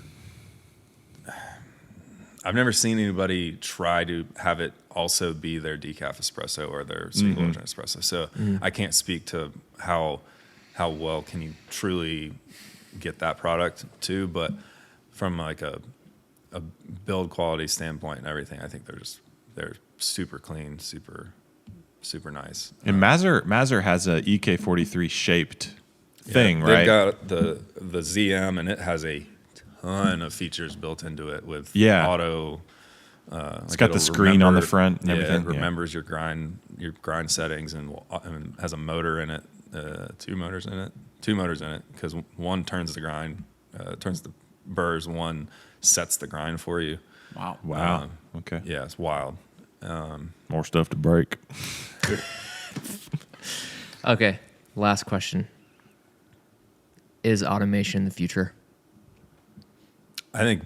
seen anybody try to have it also be their decaf espresso or their single origin espresso. So I can't speak to how well can you truly get that product too, but from like a build quality standpoint and everything, I think they're super clean, super nice. And Mazer has a EK43 shaped thing, Yeah, right? They've got the ZM, and it has a ton of features built into it with auto. It's got the screen on the front and everything. It remembers your grind settings and has a motor in it, 2 motors in it, because one turns the grind, turns the burrs, one sets the grind for you. Wow. Okay. Yeah, it's wild. More stuff to break. Okay. Last question. Is automation the future? I think,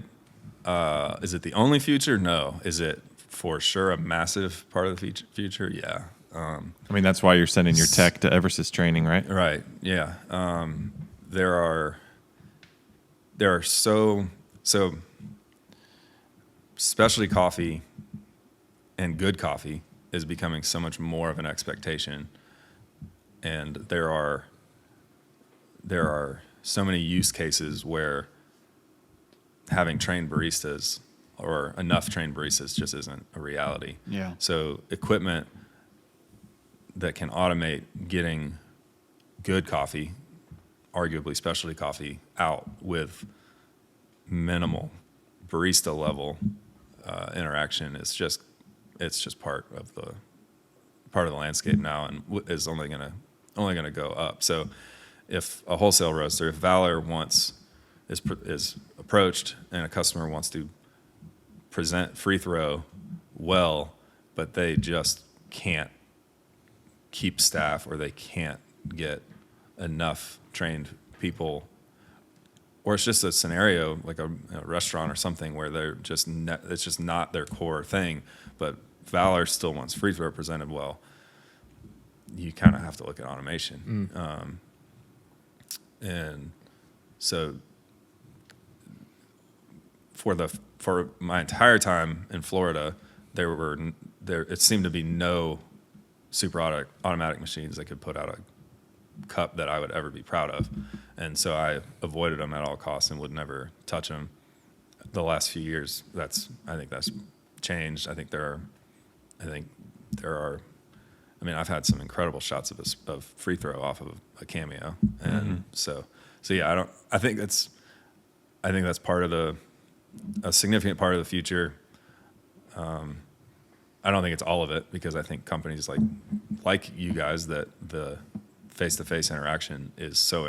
is it the only future? No. Is it for sure a massive part of the future? Yeah. I mean, that's why you're sending your tech to Eversys training, right? Right. Yeah. There are so specialty coffee and good coffee is becoming so much more of an expectation, and there are so many use cases where having trained baristas or enough trained baristas just isn't a reality. Yeah. So equipment that can automate getting good coffee, arguably specialty coffee, out with minimal barista level interaction it's just part of the landscape now, and is only gonna go up. So if a wholesale roaster, if Valor wants is approached and a customer wants to present Freethrow well, but they just can't keep staff or they can't get enough trained people, or it's just a scenario like a restaurant or something where they're just it's just not their core thing, but Valor still wants Freethrow presented well. You kind of have to look at automation. And so for my entire time in Florida, there it seemed to be no super automatic machines that could put out a cup that I would ever be proud of. And so I avoided them at all costs and would never touch them. The last few years, I think that's changed. I mean, I've had some incredible shots of Freethrow off of a Cameo. And so yeah, I think that's part of a significant part of the future. I don't think it's all of it, because I think companies like you guys, that the face-to-face interaction is so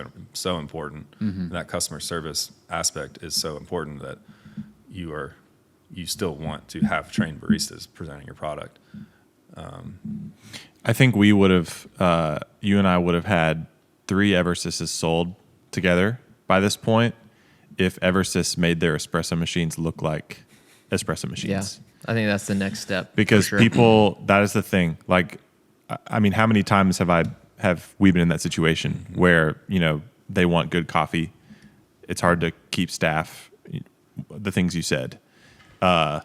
important. That customer service aspect is so important that you still want to have trained baristas presenting your product. I think we would have, you and I would have had 3 Eversys sold together by this point if Eversys made their espresso machines look like espresso machines. Yeah, I think that's the next step. Because for sure. people, that is the thing. Like, I mean, how many times have we been in that situation where, they want good coffee? It's hard to keep staff, the things you said, a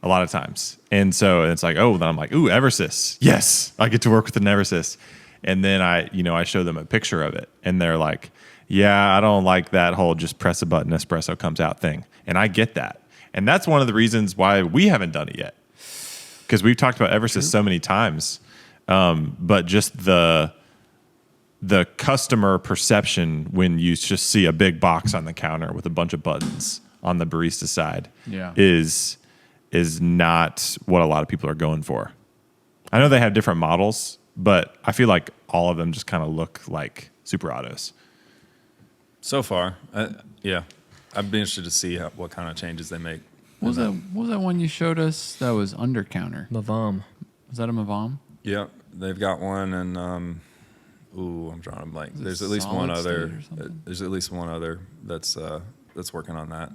lot of times. And so it's like, then I'm like, ooh, Eversys. Yes, I get to work with an Eversys. And then I show them a picture of it and they're like, yeah, I don't like that whole just press a button, espresso comes out thing. And I get that. And that's one of the reasons why we haven't done it yet. Because we've talked about Eversys so many times. But just the customer perception when you just see a big box on the counter with a bunch of buttons on the barista side is not what a lot of people are going for. I know they have different models, but I feel like all of them just kind of look like super autos. So far, yeah. I'd be interested to see what kind of changes they make. What was that one you showed us that was under counter? Mavam. Was that a Mavam? Yeah, they've got one, and I'm drawing a blank. There's at least one other. There's at least one other that's working on that.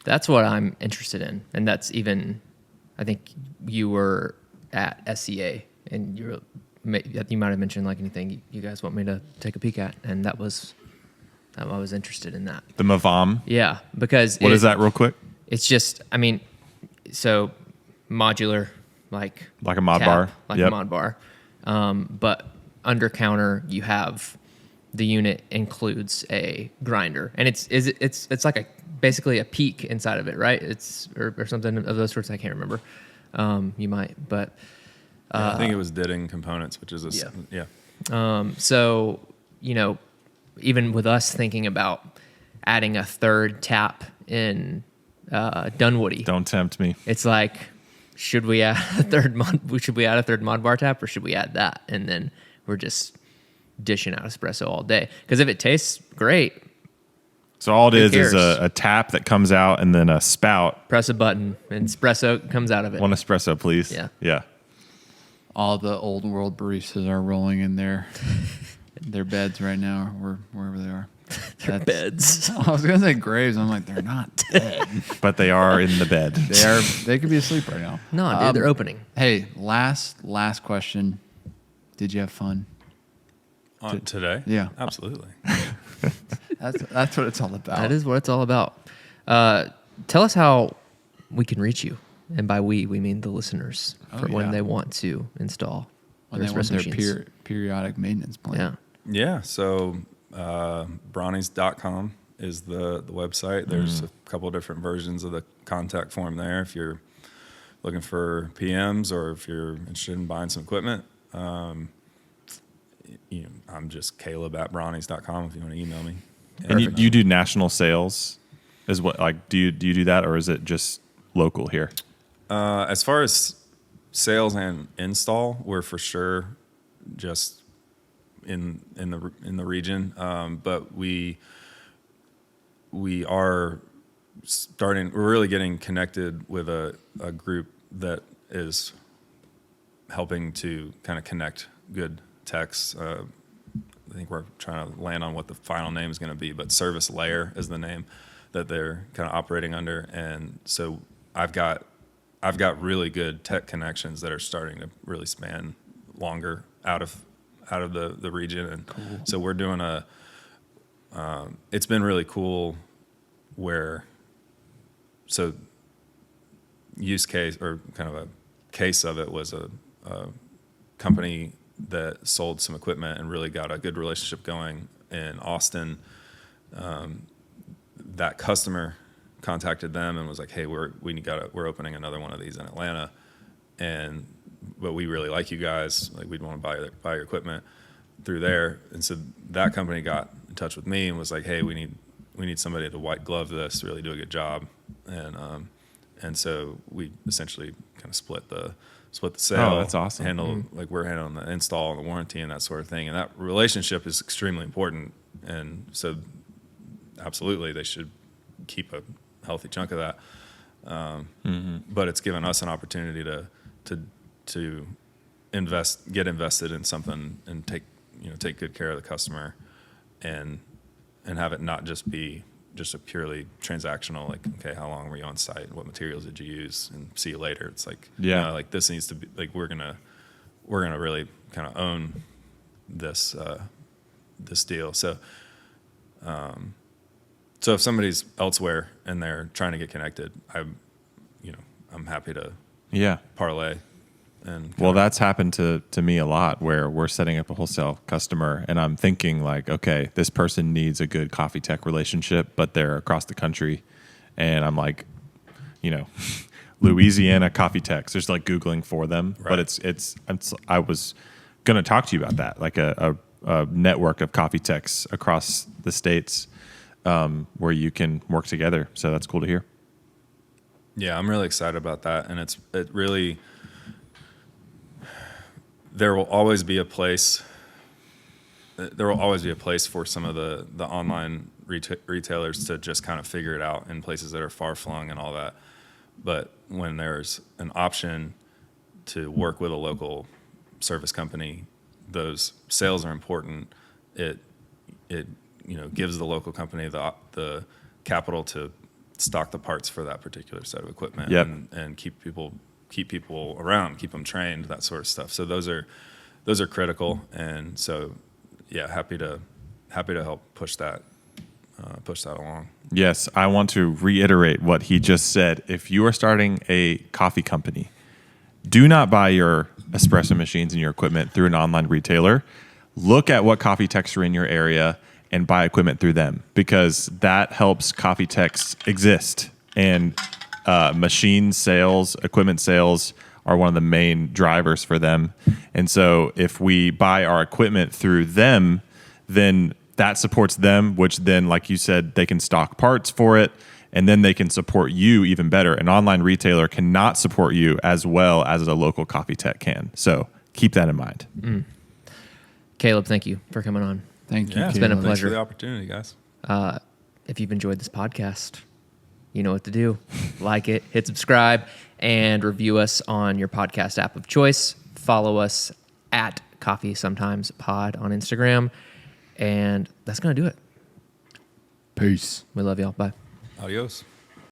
That's what I'm interested in, and that's even. I think you were at SEA, and you might have mentioned like anything you guys want me to take a peek at, and that was. I was interested in that. The Mavam? Yeah, because what is that real quick? It's just, so modular, like a mod tap, bar. like a mod bar. But under counter, you have the unit includes a grinder, and it's like basically a peak inside of it, right? It's or something of those sorts. I can't remember. You might, but I think it was Ditting Components, which is So even with us thinking about adding a third tap in Dunwoody, don't tempt me. it's like, should we add a third mod bar tap, or should we add that? And then we're just dishing out espresso all day. Because if it tastes great, so all it is a tap that comes out and then a spout. Press a button and espresso comes out of it. One espresso, please. Yeah. All the old world baristas are rolling in their beds right now, or wherever they are. Their beds. I was gonna say graves. I'm like, they're not dead, but they are in the bed. They could be asleep right now. No, dude, they're opening. Hey, last question. Did you have fun today? Yeah, absolutely. That's what it's all about. That is what it's all about. Tell us how we can reach you, and by we mean the listeners, when they want to install when they want their periodic maintenance plan. Yeah. So Bronnies.com is the website. There's a couple of different versions of the contact form there if you're looking for PMs or if you're interested in buying some equipment. I'm just Caleb@Bronnies.com if you want to email me. And you do national sales as what? Like, do you do that, or is it just local here? As far as sales and install, we're for sure just in the region, but we we are we're really getting connected with a group that is helping to kind of connect good techs. I think we're trying to land on what the final name is going to be, but Service Layer is the name that they're kind of operating under. And so I've got really good tech connections that are starting to really span longer out of the region. And cool. So we're doing it's been really cool so use case, or kind of a case of it, was a company that sold some equipment and really got a good relationship going in Austin. That customer contacted them and was like, "Hey, we're opening another one of these in Atlanta, but we really like you guys. Like, we'd want to buy your equipment through there." And so that company got in touch with me and was like, "Hey, we need somebody to white glove this, really do a good job." And so we essentially kind of split the sale. Oh, that's awesome. Like, we're handling the install and the warranty and that sort of thing. And that relationship is extremely important. And so absolutely they should keep a healthy chunk of that. But it's given us an opportunity to get invested in something and take good care of the customer and have it not just be just a purely transactional, like, okay, how long were you on site? What materials did you use? And see you later. It's like, like, this needs to be, like, we're gonna really kind of own this deal. So, so if somebody's elsewhere and they're trying to get connected, I'm happy to parlay. And well, that's happened to me a lot, where we're setting up a wholesale customer and I'm thinking like, okay, this person needs a good coffee tech relationship, but they're across the country. And I'm like, Louisiana coffee techs, just like Googling for them. Right. But I was going to talk to you about that, like a network of coffee techs across the States where you can work together. So that's cool to hear. Yeah, I'm really excited about that. And there will always be a place for some of the online retailers to just kind of figure it out in places that are far flung and all that. But when there's an option to work with a local service company, those sales are important. It gives the local company the capital to stock the parts for that particular set of equipment. Yep. And keep people around, keep them trained, that sort of stuff. So those are critical. And so, yeah, happy to help push that along. Yes, I want to reiterate what he just said. If you are starting a coffee company, do not buy your espresso machines and your equipment through an online retailer. Look at what coffee techs are in your area and buy equipment through them, because that helps coffee techs exist. And machine sales, equipment sales are one of the main drivers for them. And so if we buy our equipment through them, then that supports them, which then, like you said, they can stock parts for it, and then they can support you even better. An online retailer cannot support you as well as a local coffee tech can. So keep that in mind. Caleb, thank you for coming on. Thank you. Yeah, It's been a thanks pleasure. for the opportunity, guys. If you've enjoyed this podcast, you know what to do. Like it, hit subscribe, and review us on your podcast app of choice. Follow us at Coffee Sometimes Pod on Instagram. And that's going to do it. Peace. We love y'all. Bye. Adios.